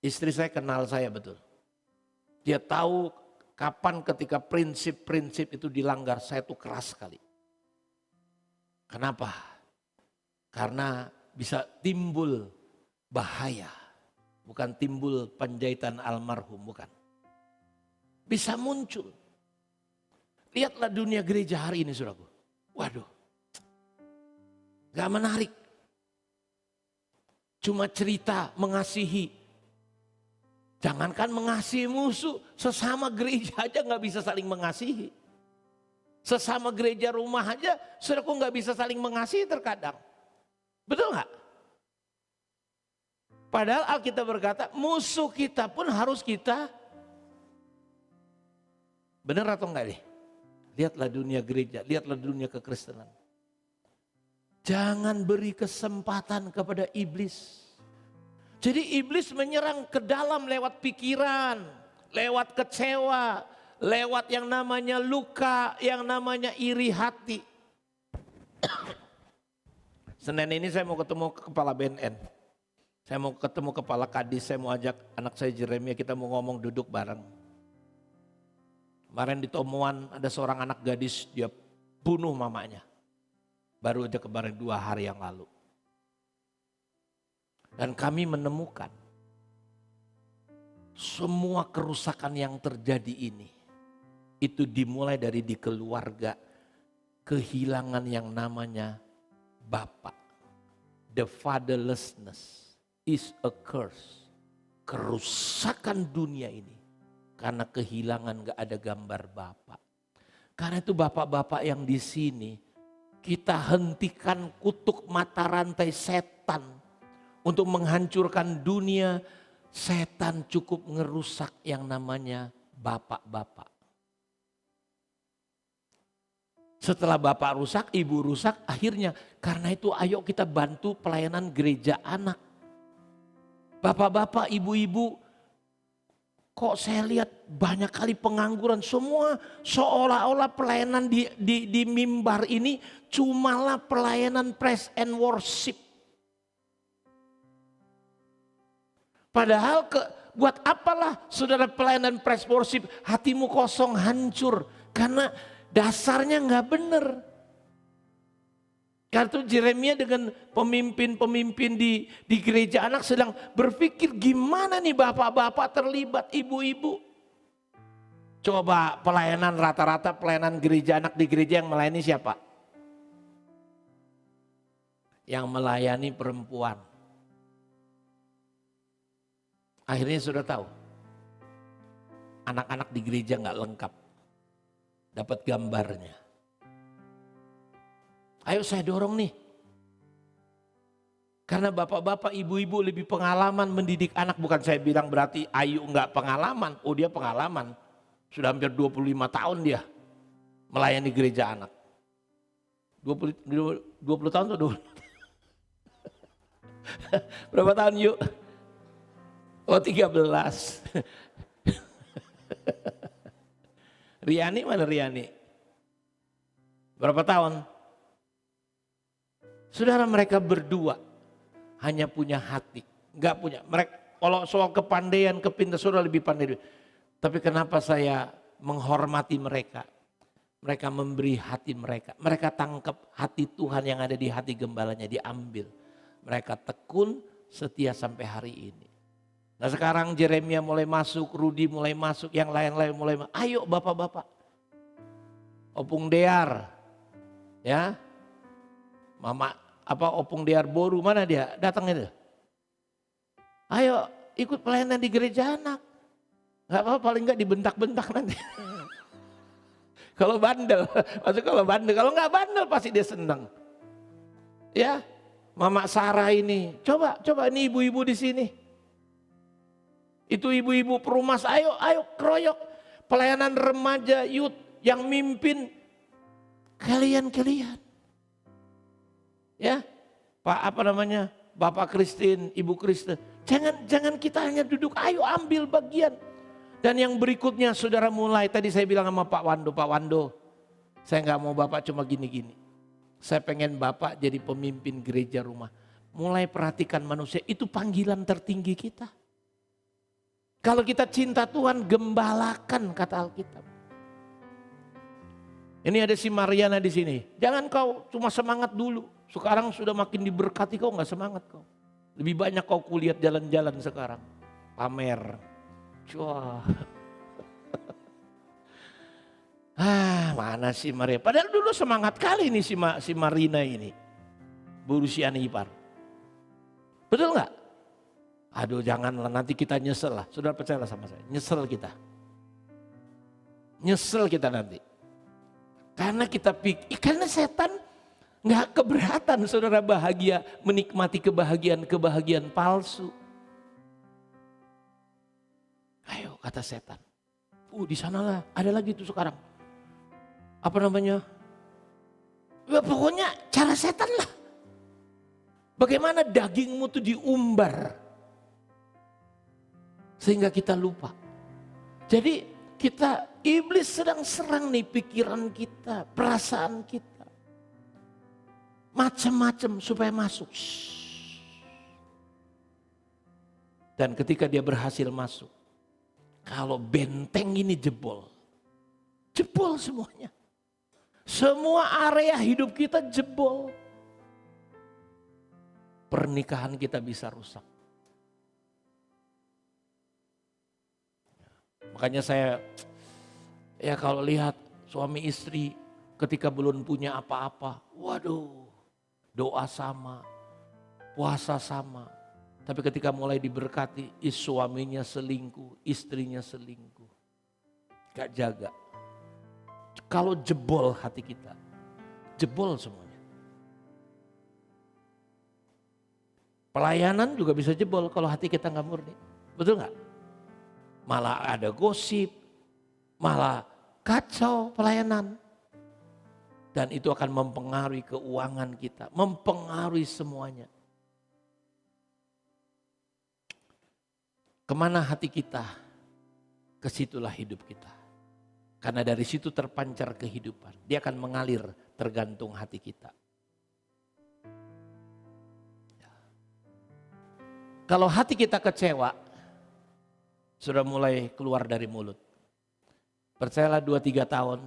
Istri saya kenal saya betul. Dia tahu kapan ketika prinsip-prinsip itu dilanggar, saya tuh keras sekali. Kenapa? Karena bisa timbul bahaya. Bukan timbul penjahitan almarhum, bukan. Bisa muncul. Lihatlah dunia gereja hari ini, saudaraku. Waduh, gak menarik. Cuma cerita mengasihi. Jangankan mengasihi musuh, sesama gereja aja gak bisa saling mengasihi. Sesama gereja rumah aja, saudaraku gak bisa saling mengasihi terkadang. Betul gak? Padahal Alkitab berkata, musuh kita pun harus kita. Benar atau enggak nih? Lihatlah dunia gereja, lihatlah dunia kekristenan. Jangan beri kesempatan kepada iblis. Jadi iblis menyerang ke dalam lewat pikiran, lewat kecewa, lewat yang namanya luka, yang namanya iri hati. Senin ini saya mau ketemu kepala BNN. Saya mau ketemu kepala Kadis, saya mau ajak anak saya Jeremia, kita mau ngomong duduk bareng. Kemarin di Tomoan ada seorang anak gadis, dia bunuh mamanya. Baru aja kemarin 2 hari yang lalu. Dan kami menemukan semua kerusakan yang terjadi ini, itu dimulai dari di keluarga, kehilangan yang namanya Bapak. The fatherlessness is a curse. Kerusakan dunia ini karena kehilangan gak ada gambar Bapak. Karena itu bapak-bapak yang di sini, kita hentikan kutuk mata rantai setan untuk menghancurkan dunia. Setan cukup ngerusak yang namanya bapak-bapak. Setelah bapak rusak, ibu rusak, akhirnya karena itu ayo kita bantu pelayanan gereja anak. Bapak-bapak, ibu-ibu, kok saya lihat banyak kali pengangguran. Semua seolah-olah pelayanan di mimbar ini cumalah pelayanan praise and worship. Padahal buat apalah saudara pelayanan praise worship, hatimu kosong, hancur. Karena dasarnya nggak benar. Karena itu Jeremia dengan pemimpin-pemimpin di gereja anak sedang berpikir gimana nih bapak-bapak terlibat, ibu-ibu. Coba pelayanan rata-rata pelayanan gereja anak di gereja yang melayani siapa? Yang melayani perempuan. Akhirnya sudah tahu, anak-anak di gereja nggak lengkap, dapat gambarnya. Ayo saya dorong nih, karena bapak-bapak, ibu-ibu lebih pengalaman mendidik anak. Bukan saya bilang berarti Ayu nggak pengalaman, oh dia pengalaman, sudah hampir 25 tahun dia melayani gereja anak. 20 tahun tuh 20. Berapa tahun yuk? Oh 13. Riani mana Riani? Berapa tahun? Saudara, mereka berdua hanya punya hati. Enggak punya. Mereka kalau soal kepandaian, kepintaran, saudara lebih pandai. Tapi kenapa saya menghormati mereka? Mereka memberi hati mereka. Mereka tangkap hati Tuhan yang ada di hati gembalanya, diambil. Mereka tekun setia sampai hari ini. Nah sekarang Jeremia mulai masuk, Rudi mulai masuk, yang lain-lain mulai masuk. Ayo bapak-bapak. Opung Dear, ya, Mama Opung Dear Boru, mana dia? Datang itu. Ayo ikut pelayanan di gereja anak. Gak apa-apa, paling gak dibentak-bentak nanti. Kalau bandel, maksudnya kalau bandel, kalau gak bandel pasti dia senang. Ya, Mama Sarah ini, coba ini ibu-ibu di sini. Itu ibu-ibu perumas, ayo keroyok. Pelayanan remaja, youth yang mimpin kalian. Ya, Bapak Kristin, Ibu Kristen. Jangan kita hanya duduk, ayo ambil bagian. Dan yang berikutnya saudara mulai, tadi saya bilang sama Pak Wando, saya nggak mau Bapak cuma gini-gini. Saya pengen Bapak jadi pemimpin gereja rumah. Mulai perhatikan manusia, itu panggilan tertinggi kita. Kalau kita cinta Tuhan, gembalakan kata Alkitab. Ini ada si Mariana di sini. Jangan kau cuma semangat dulu. Sekarang sudah makin diberkati, kau nggak semangat kau. Lebih banyak kau kulihat jalan-jalan sekarang. Pamer. Wah. Mana si Maria? Padahal dulu semangat kali nih si Marina ini. Berusia ipar. Betul nggak? Aduh janganlah, nanti kita nyesel lah. Saudara percayalah sama saya, nyesel kita. Nyesel kita nanti. Karena karena setan nggak keberatan saudara bahagia, menikmati kebahagiaan palsu. Ayo kata setan. Di sanalah, ada lagi tuh sekarang. Apa namanya? Ya, pokoknya cara setan lah. Bagaimana dagingmu tuh diumbar. Sehingga kita lupa. Jadi iblis sedang serang nih pikiran kita, perasaan kita. Macam-macam supaya masuk. Dan ketika dia berhasil masuk, kalau benteng ini jebol semuanya. Semua area hidup kita jebol. Pernikahan kita bisa rusak. Makanya saya kalau lihat suami istri ketika belum punya apa-apa, waduh, doa sama, puasa sama. Tapi ketika mulai diberkati, suaminya selingkuh, istrinya selingkuh. Gak jaga. Kalau jebol hati kita, jebol semuanya. Pelayanan juga bisa jebol kalau hati kita gak murni. Betul gak? Malah ada gosip, malah kacau pelayanan. Dan itu akan mempengaruhi keuangan kita, mempengaruhi semuanya. Kemana hati kita, kesitulah hidup kita. Karena dari situ terpancar kehidupan. Dia akan mengalir tergantung hati kita. Kalau hati kita kecewa, sudah mulai keluar dari mulut. Percayalah 2-3 tahun,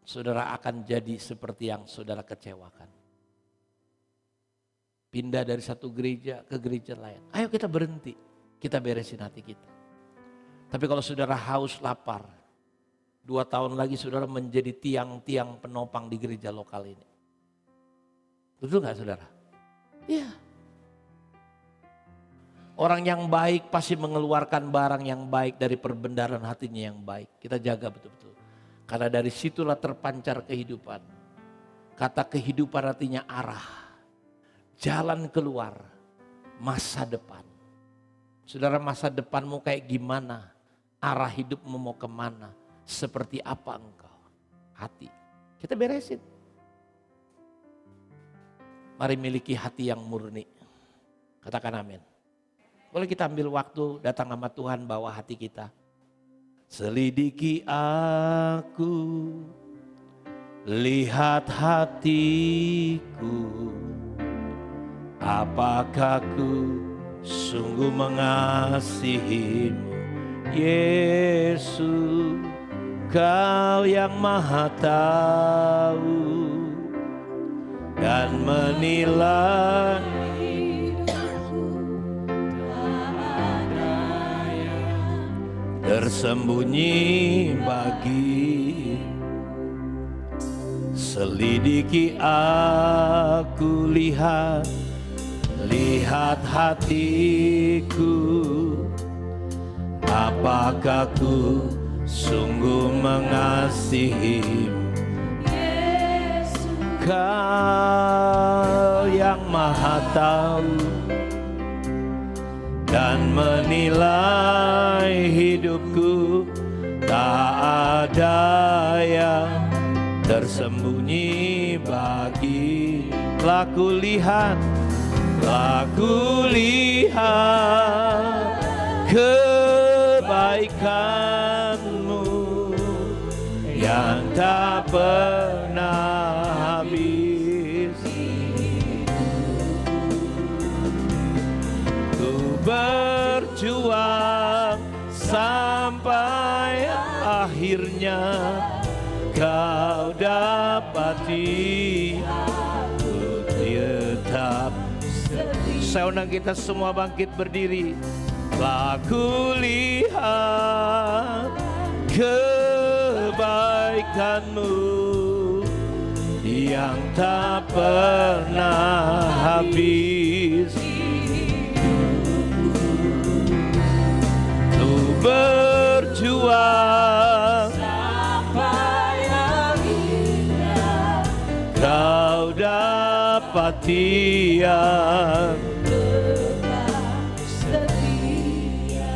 saudara akan jadi seperti yang saudara kecewakan. Pindah dari satu gereja ke gereja lain. Ayo kita berhenti, kita beresin hati kita. Tapi kalau saudara haus lapar, 2 tahun lagi saudara menjadi tiang-tiang penopang di gereja lokal ini. Betul gak saudara? Iya. Orang yang baik pasti mengeluarkan barang yang baik dari perbendaharaan hatinya yang baik. Kita jaga betul-betul. Karena dari situlah terpancar kehidupan. Kata kehidupan artinya arah. Jalan keluar. Masa depan. Saudara, masa depanmu kayak gimana? Arah hidupmu mau kemana? Seperti apa engkau? Hati. Kita beresin. Mari miliki hati yang murni. Katakan amin. Boleh kita ambil waktu datang sama Tuhan, bawa hati kita. Selidiki aku, lihat hatiku. Apakah ku sungguh mengasihimu, Yesus, Kau yang Maha Tahu dan menilai. Tersembunyi bagi, selidiki aku, lihat hatiku. Apakah ku sungguh mengasihimu, Yesus, Kau yang Maha Tahu dan menilai hidupku. Tak ada yang tersembunyi bagi. Laku lihat kebaikanmu yang tak pernah habis. Ku berjuang sampai akhirnya Kau dapati. Ku tetap. Saya undang kita semua bangkit berdiri. Laku lihat kebaikanmu yang tak pernah habis. Ku berjuang sampai akhirnya Kau dapati yang setia.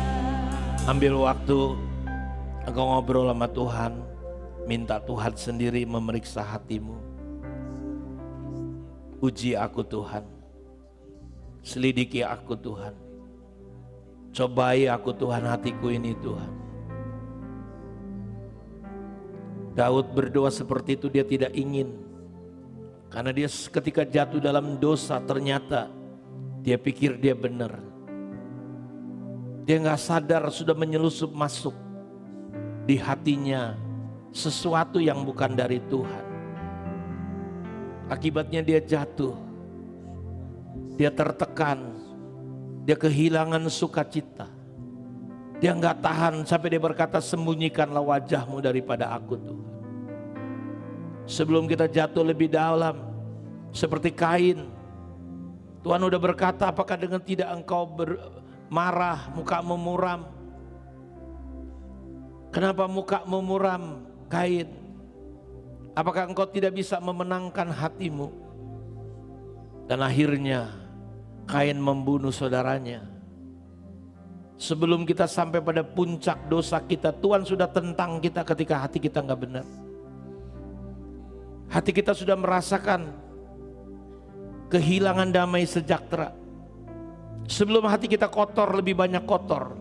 Ambil waktu engkau ngobrol sama Tuhan, minta Tuhan sendiri memeriksa hatimu. Uji aku Tuhan, selidiki aku Tuhan. Cobai aku Tuhan, hatiku ini Tuhan. Daud berdoa seperti itu, dia tidak ingin. Karena dia ketika jatuh dalam dosa, ternyata dia pikir dia benar. Dia gak sadar sudah menyelusup masuk di hatinya sesuatu yang bukan dari Tuhan. Akibatnya dia jatuh, dia tertekan, dia kehilangan sukacita. Dia gak tahan sampai dia berkata, sembunyikanlah wajahmu daripada aku Tuhan. Sebelum kita jatuh lebih dalam, seperti Kain, Tuhan udah berkata, apakah dengan tidak engkau marah, mukamu muram? Kenapa mukamu muram, Kain? Apakah engkau tidak bisa memenangkan hatimu? Dan akhirnya Kain membunuh saudaranya. Sebelum kita sampai pada puncak dosa kita, Tuhan sudah tentang kita ketika hati kita nggak benar. Hati kita sudah merasakan kehilangan damai sejahtera. Sebelum hati kita kotor, lebih banyak kotor.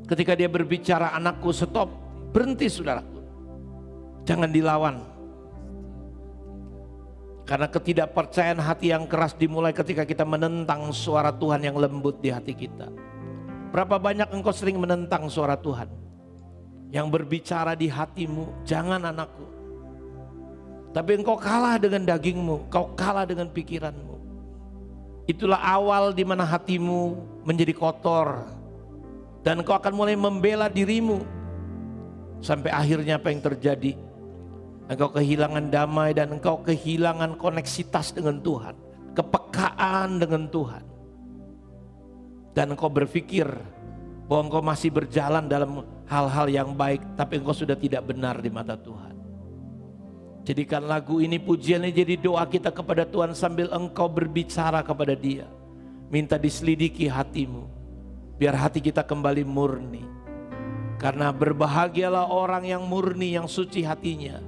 Ketika dia berbicara, anakku stop, berhenti saudaraku. Jangan dilawan. Karena ketidakpercayaan hati yang keras dimulai ketika kita menentang suara Tuhan yang lembut di hati kita. Berapa banyak engkau sering menentang suara Tuhan yang berbicara di hatimu, jangan anakku. Tapi engkau kalah dengan dagingmu, engkau kalah dengan pikiranmu. Itulah awal di mana hatimu menjadi kotor. Dan engkau akan mulai membela dirimu. Sampai akhirnya apa yang terjadi? Engkau kehilangan damai dan engkau kehilangan koneksitas dengan Tuhan. Kepekaan dengan Tuhan. Dan engkau berpikir bahwa engkau masih berjalan dalam hal-hal yang baik, tapi engkau sudah tidak benar di mata Tuhan. Jadikan lagu ini pujiannya jadi doa kita kepada Tuhan sambil engkau berbicara kepada Dia. Minta diselidiki hatimu, biar hati kita kembali murni. Karena berbahagialah orang yang murni, yang suci hatinya.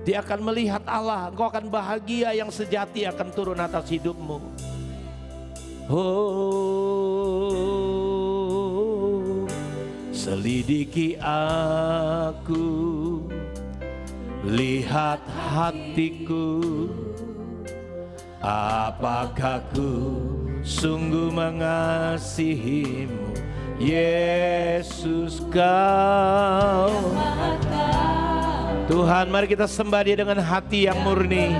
Dia akan melihat Allah, engkau akan bahagia, yang sejati akan turun atas hidupmu. Oh, selidiki aku, lihat hatiku, apakah ku sungguh mengasihimu, Yesus kau. Tuhan, mari kita sembah Dia dengan hati yang murni.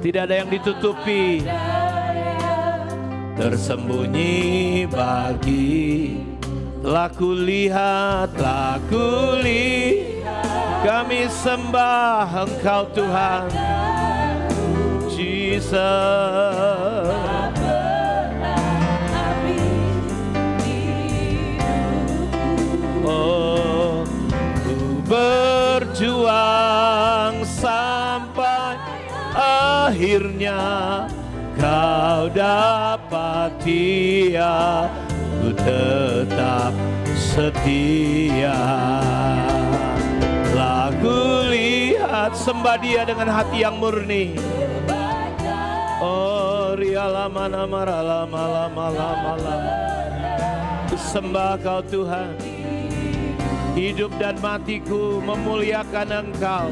Tidak ada yang ditutupi, tersembunyi bagi. Telah kulihat, kami sembah Engkau Tuhan, Jesus. Oh, ku berjuang sampai akhirnya Kau dapat Dia. Ku tetap setia. Lagu lihat, sembah Dia dengan hati yang murni. Oh rialama nama lama lama lama lama. Ku sembah Kau Tuhan. Hidup dan matiku memuliakan Engkau.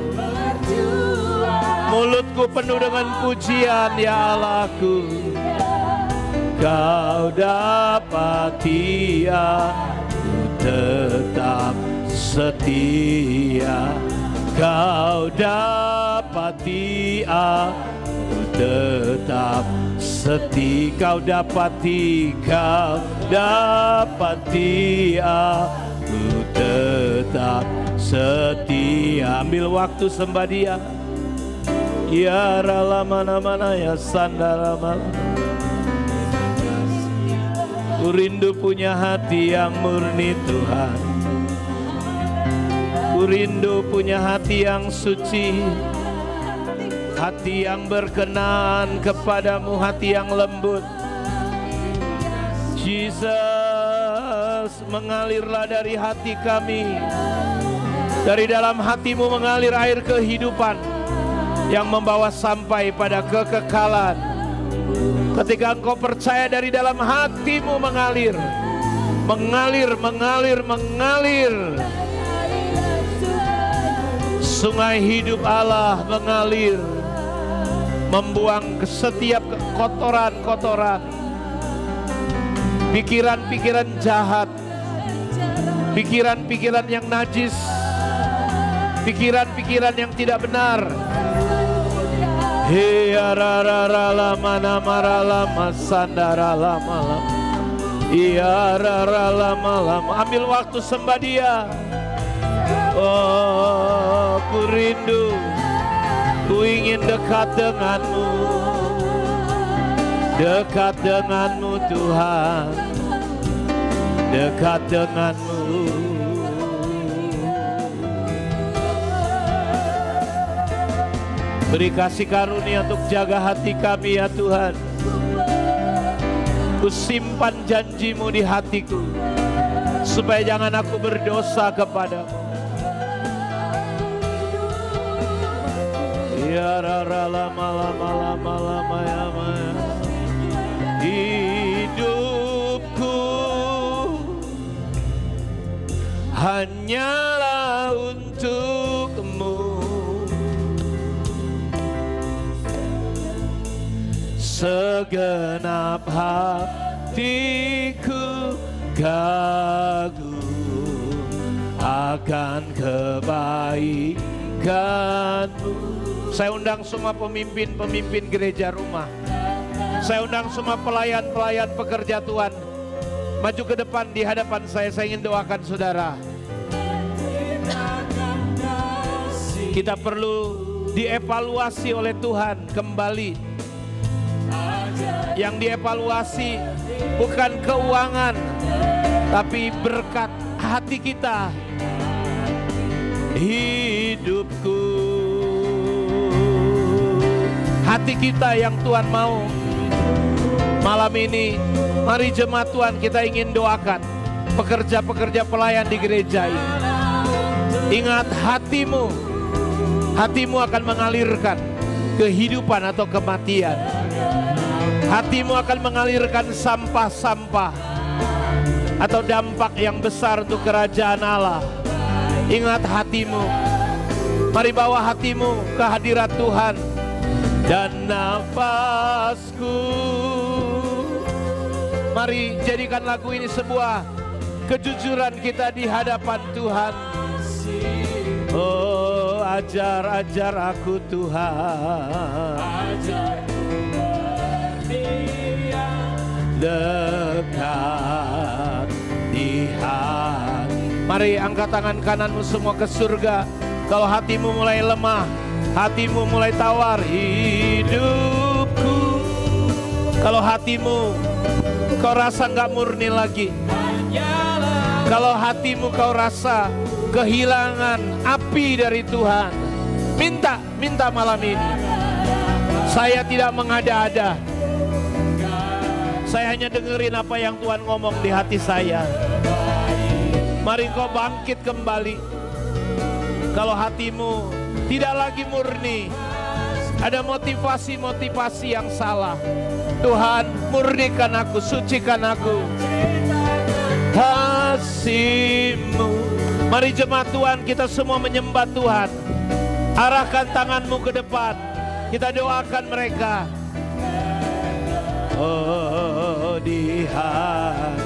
Mulutku penuh dengan pujian, ya Allahku. Kau dapat Dia, ku tetap setia. Kau dapat Dia, ku tetap setia. Kau dapat Dia, ku tetap setia. Ambil waktu sembah Dia. Ya rala mana-mana ya sandala malam. Ku rindu punya hati yang murni Tuhan. Ku rindu punya hati yang suci, hati yang berkenan kepadamu, hati yang lembut. Jesus, mengalirlah dari hati kami. Dari dalam hatimu mengalir air kehidupan yang membawa sampai pada kekekalan. Ketika engkau percaya dari dalam hatimu mengalir, mengalir, mengalir, mengalir. Sungai hidup Allah mengalir, membuang setiap kotoran-kotoran, pikiran-pikiran jahat, pikiran-pikiran yang najis, pikiran-pikiran yang tidak benar. Ambil waktu sembah Dia. Oh, ku rindu, ku ingin dekat denganmu, dekat denganmu Tuhan, dekat denganmu. Beri kasih karunia untuk jaga hati kami ya Tuhan. Ku simpan janji-Mu di hatiku, supaya jangan aku berdosa kepadamu. Ya rara lama ya maya. Hidupku hanyalah untuk-Mu, segenap hatiku kagum akan kebaikan-Mu. Saya undang semua pemimpin-pemimpin gereja rumah, saya undang semua pelayan-pelayan pekerja Tuhan, maju ke depan di hadapan saya ingin doakan saudara. Kita perlu dievaluasi oleh Tuhan kembali. Yang dievaluasi bukan keuangan, tapi berkat hati kita. Hidupku, hati kita yang Tuhan mau. Malam ini, mari jemaat Tuhan kita ingin doakan pekerja-pekerja pelayan di gereja ini. Ingat hatimu, hatimu akan mengalirkan kehidupan atau kematian. Hatimu akan mengalirkan sampah-sampah atau dampak yang besar untuk kerajaan Allah. Ingat hatimu. Mari bawa hatimu ke hadirat Tuhan. Dan nafasku, mari jadikan lagu ini sebuah kejujuran kita di hadapan Tuhan. Oh, ajar aku Tuhan, dekat di hati. Mari angkat tangan kananmu semua ke surga. Kalau hatimu mulai lemah, hatimu mulai tawar, hidupku. Kalau hatimu kau rasa gak murni lagi, kalau hatimu kau rasa kehilangan api dari Tuhan, minta malam ini. Saya tidak mengada-ada, saya hanya dengerin apa yang Tuhan ngomong di hati saya. Mari kau bangkit kembali. Kalau hatimu tidak lagi murni, ada motivasi-motivasi yang salah, Tuhan murnikan aku, sucikan aku. Kasih-Mu. Mari jemaat Tuhan kita semua menyembah Tuhan. Arahkan tanganmu ke depan, kita doakan mereka. Oh, di hati.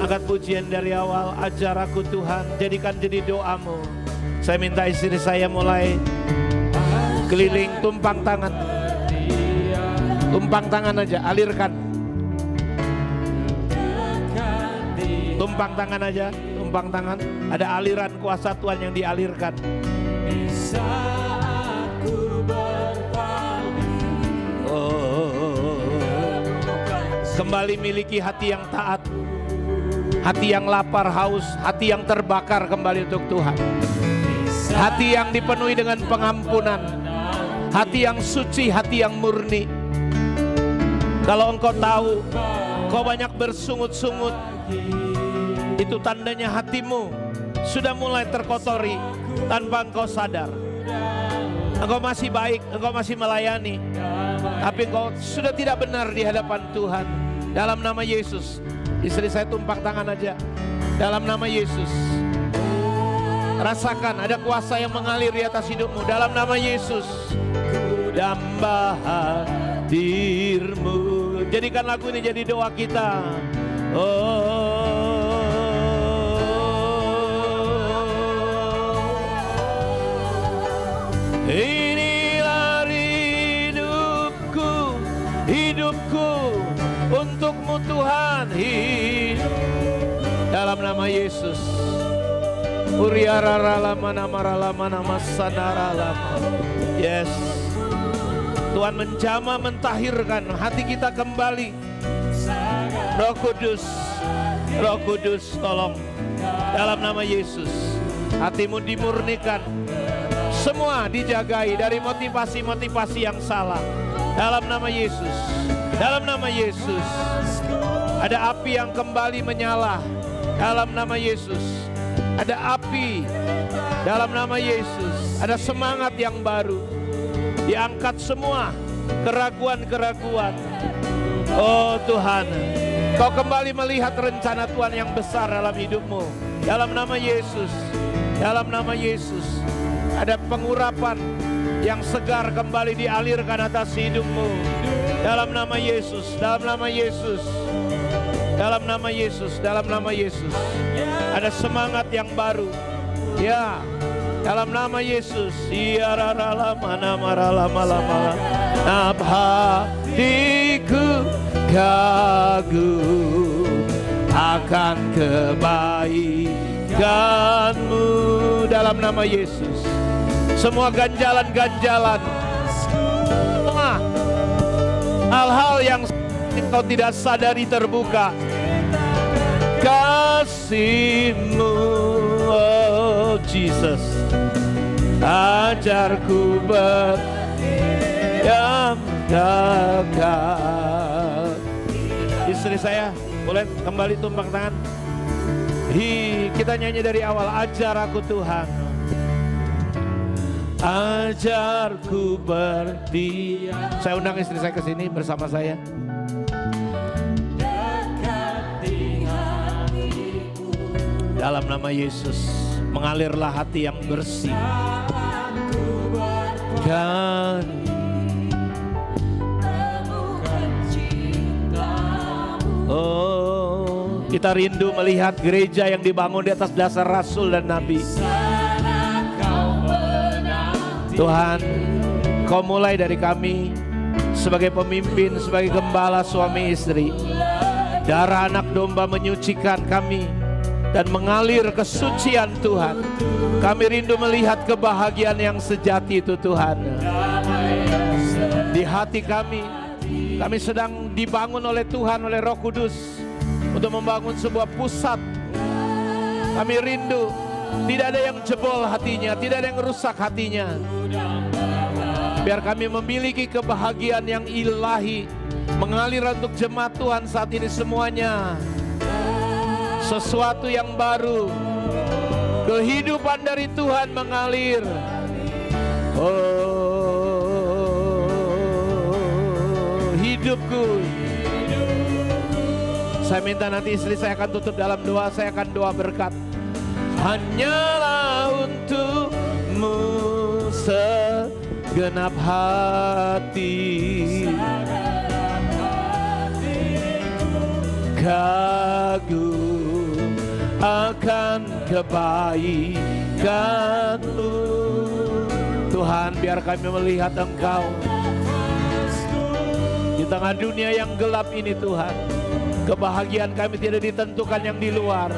Angkat pujian dari awal. Ajar aku Tuhan, jadikan jadi doamu. Saya minta istri saya mulai keliling, tumpang tangan. Tumpang tangan aja, alirkan. Tumpang tangan aja, tumpang tangan. Ada aliran kuasa Tuhan yang dialirkan. Kembali miliki hati yang taat, hati yang lapar haus, hati yang terbakar kembali untuk Tuhan. Hati yang dipenuhi dengan pengampunan, hati yang suci, hati yang murni. Kalau engkau tahu kau banyak bersungut-sungut, itu tandanya hatimu sudah mulai terkotori tanpa engkau sadar. Engkau masih baik, engkau masih melayani, tapi engkau sudah tidak benar di hadapan Tuhan. Dalam nama Yesus, istri saya tumpak tangan aja. Dalam nama Yesus, rasakan ada kuasa yang mengalir di atas hidupmu. Dalam nama Yesus, damba hadirmu. Jadikan lagu ini jadi doa kita. Inilah hidupku untukmu Tuhan. Dalam nama Yesus. Yes. Tuhan menjamah, mentahirkan hati kita kembali. Roh Kudus tolong. Dalam nama Yesus, hatimu dimurnikan. Semua dijagai dari motivasi-motivasi yang salah. Dalam nama Yesus. Dalam nama Yesus. Ada api yang kembali menyala. Dalam nama Yesus. Ada api. Dalam nama Yesus. Ada semangat yang baru. Diangkat semua keraguan-keraguan. Oh Tuhan, Kau kembali melihat rencana Tuhan yang besar dalam hidupmu. Dalam nama Yesus. Dalam nama Yesus. Ada pengurapan yang segar kembali dialirkan atas hidupmu. Dalam nama Yesus. Dalam nama Yesus. Dalam nama Yesus. Dalam nama Yesus. Ada semangat yang baru. Ya. Dalam nama Yesus. Hatiku kagum akan kebaikanmu. Dalam nama Yesus. Semua ganjalan-ganjalan, semua hal-hal yang kau tidak sadari terbuka. Kasih-Mu, oh Jesus, ajarku berdiam dekat. Istri saya boleh kembali tumpang tangan. Kita nyanyi dari awal. Ajar aku Tuhan, ajarku berdiam. Saya undang istri saya ke sini bersama saya. Dalam nama Yesus, mengalirlah hati yang bersih. Dan oh, kita rindu melihat gereja yang dibangun di atas dasar rasul dan nabi. Tuhan, Kau mulai dari kami sebagai pemimpin, sebagai gembala suami istri. Darah anak domba menyucikan kami dan mengalir kesucian Tuhan. Kami rindu melihat kebahagiaan yang sejati itu Tuhan. Di hati kami sedang dibangun oleh Tuhan, oleh Roh Kudus untuk membangun sebuah pusat. Kami rindu tidak ada yang jebol hatinya, tidak ada yang rusak hatinya. Biar kami memiliki kebahagiaan yang ilahi mengalir untuk jemaat Tuhan saat ini semuanya. Sesuatu yang baru, kehidupan dari Tuhan mengalir. Oh, hidupku. Saya minta nanti istri saya akan tutup dalam doa. Saya akan doa berkat. Hanyalah untuk-Mu segenap hati, kagum akan kebaikan-Mu. Tuhan, biar kami melihat Engkau di tengah dunia yang gelap ini Tuhan. Kebahagiaan kami tidak ditentukan yang di luar.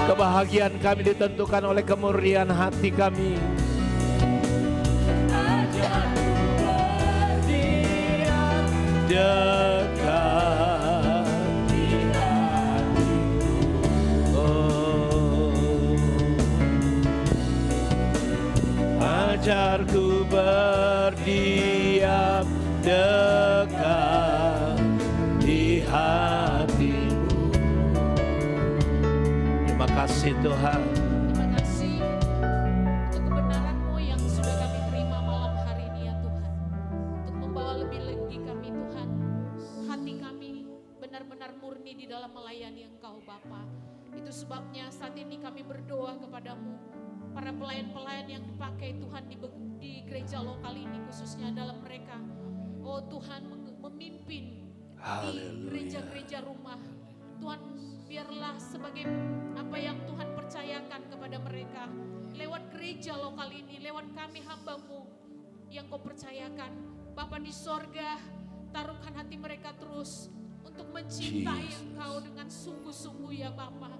Kebahagiaan kami ditentukan oleh kemurnian hati kami. Dekat di hatiku. Oh, ajarku berdiam dekat di hati-Mu. Terima kasih Tuhan. Terima kasih untuk kebenaran-Mu yang sudah kami terima malam hari ini ya Tuhan. Untuk membawa lebih Engkau Bapa. Itu sebabnya saat ini kami berdoa kepadamu, para pelayan-pelayan yang dipakai Tuhan di gereja lokal ini, khususnya dalam mereka, oh Tuhan, memimpin di gereja-gereja rumah. Tuhan, biarlah sebagai apa yang Tuhan percayakan kepada mereka lewat gereja lokal ini, lewat kami hamba-Mu yang Kau percayakan. Bapa di sorga, taruhkan hati mereka terus untuk mencintai Engkau dengan sungguh-sungguh ya Bapa.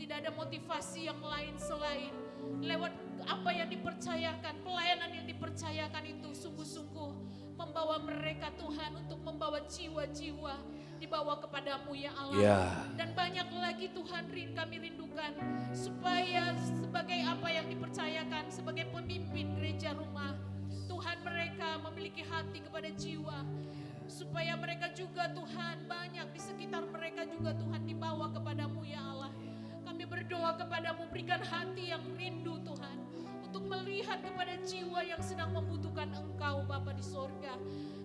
Tidak ada motivasi yang lain selain lewat apa yang dipercayakan, pelayanan yang dipercayakan itu sungguh-sungguh membawa mereka Tuhan untuk membawa jiwa-jiwa dibawa kepadamu ya Allah. Dan banyak lagi Tuhan kami rindukan supaya sebagai apa yang dipercayakan sebagai pemimpin gereja rumah, Tuhan mereka memiliki hati kepada jiwa, supaya mereka juga Tuhan banyak di sekitar mereka juga Tuhan dibawa kepadamu ya Allah. Kami berdoa kepadamu, berikan hati yang rindu Tuhan untuk melihat kepada jiwa yang sedang membutuhkan Engkau Bapa di sorga.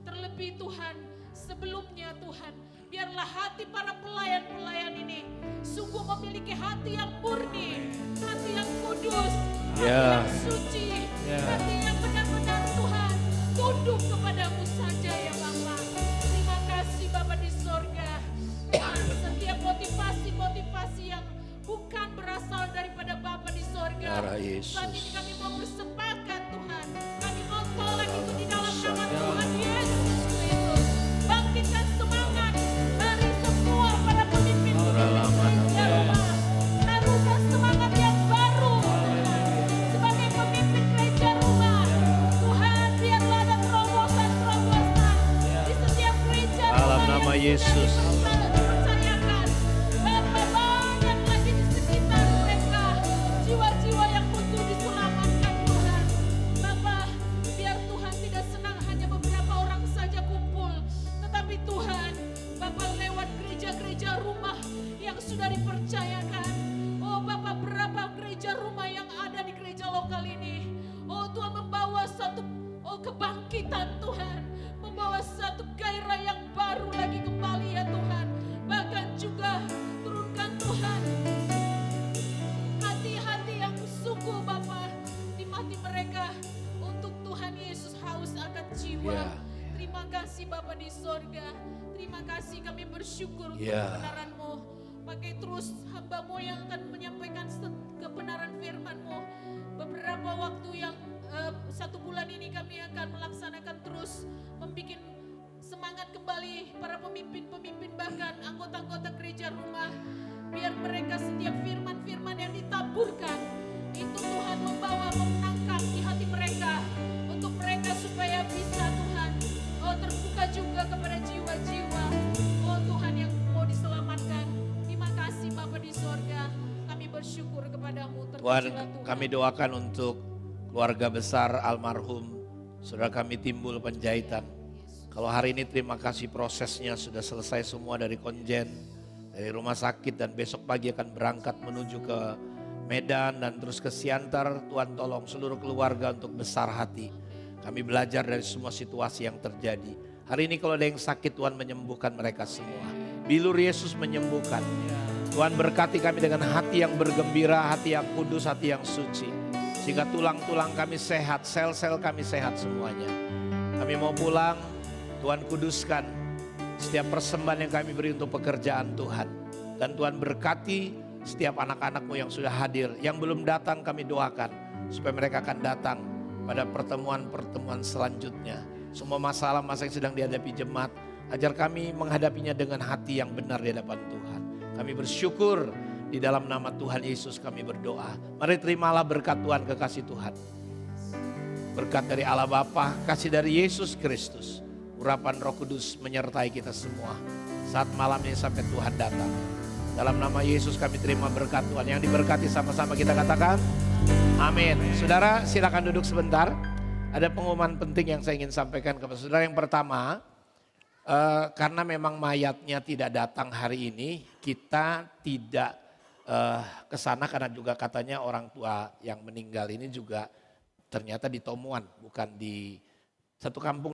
Terlebih Tuhan, sebelumnya Tuhan, biarlah hati para pelayan-pelayan ini sungguh memiliki hati yang murni, hati yang kudus, hati yang suci, hati yang benar-benar Tuhan tunduk kepadamu saja ya Bapa. Terima kasih Bapa di sorga. Setiap motivasi-motivasi yang bukan berasal daripada Bapa di sorga, saat ini kami mau bersepakat Tuhan, kami mau tolak itu di dalam nama Tuhan Yesus Kristus. Bangkitkan semangat dari semua para pemimpin gereja rumah, taruhkan semangat yang baru Tuhan. Sebagai pemimpin gereja rumah, Tuhan biarlah ada terobosan-terobosan di setiap gereja rumah. Dalam nama Yesus. Jiwa-jiwa yang butuh diselamatkan Tuhan. Bapa, biar Tuhan tidak senang hanya beberapa orang saja kumpul, tetapi Tuhan, Bapa lewat gereja-gereja rumah yang sudah dipercayakan. Oh Bapa, berapa gereja rumah yang ada di gereja lokal ini. Oh Tuhan, membawa satu kebangkitan Tuhan, membawa satu gairah yang baru lagi kembali ya Tuhan. Bahkan juga turunkan Tuhan hati-hati yang sungguh Bapa di hati mereka untuk Tuhan Yesus haus akan jiwa. Terima kasih Bapa di sorga. Terima kasih, kami bersyukur untuk kebenaran-Mu. Pakai terus hamba-Mu yang akan menyampaikan kebenaran firman-Mu. Beberapa waktu yang 1 bulan ini kami akan melaksanakan terus membuat semangat kembali para pemimpin-pemimpin bahkan anggota-anggota gereja rumah. Biar mereka setiap firman-firman yang ditaburkan itu Tuhan membawa memenangkan di hati mereka. Untuk mereka supaya bisa Tuhan terbuka juga kepada jiwa-jiwa Tuhan yang mau diselamatkan. Terima kasih Bapa di sorga. Kami bersyukur kepadamu. Tuhan, kami doakan untuk keluarga besar almarhum saudara kami Timbul Penjahitan. Kalau hari ini terima kasih prosesnya sudah selesai semua dari konjen, dari rumah sakit, dan besok pagi akan berangkat menuju ke Medan dan terus ke Siantar. Tuhan tolong seluruh keluarga untuk besar hati. Kami belajar dari semua situasi yang terjadi. Hari ini kalau ada yang sakit, Tuhan menyembuhkan mereka semua. Bilur Yesus menyembuhkan. Tuhan berkati kami dengan hati yang bergembira, hati yang kudus, hati yang suci. Sehingga tulang-tulang kami sehat, sel-sel kami sehat semuanya. Kami mau pulang, Tuhan kuduskan setiap persembahan yang kami beri untuk pekerjaan Tuhan. Dan Tuhan berkati setiap anak-anak-Mu yang sudah hadir. Yang belum datang kami doakan supaya mereka akan datang pada pertemuan-pertemuan selanjutnya. Semua masalah-masalah yang sedang dihadapi jemaat, ajar kami menghadapinya dengan hati yang benar di hadapan Tuhan. Kami bersyukur di dalam nama Tuhan Yesus kami berdoa. Mari terimalah berkat Tuhan, kekasih Tuhan. Berkat dari Allah Bapa, kasih dari Yesus Kristus, urapan Roh Kudus menyertai kita semua saat malam ini sampai Tuhan datang. Dalam nama Yesus kami terima berkat Tuhan. Yang diberkati sama-sama kita katakan amin. Saudara silakan duduk sebentar. Ada pengumuman penting yang saya ingin sampaikan kepada saudara. Yang pertama, karena memang mayatnya tidak datang hari ini, kita tidak ke sana karena juga katanya orang tua yang meninggal ini juga ternyata di Tomuan, bukan di satu kampung.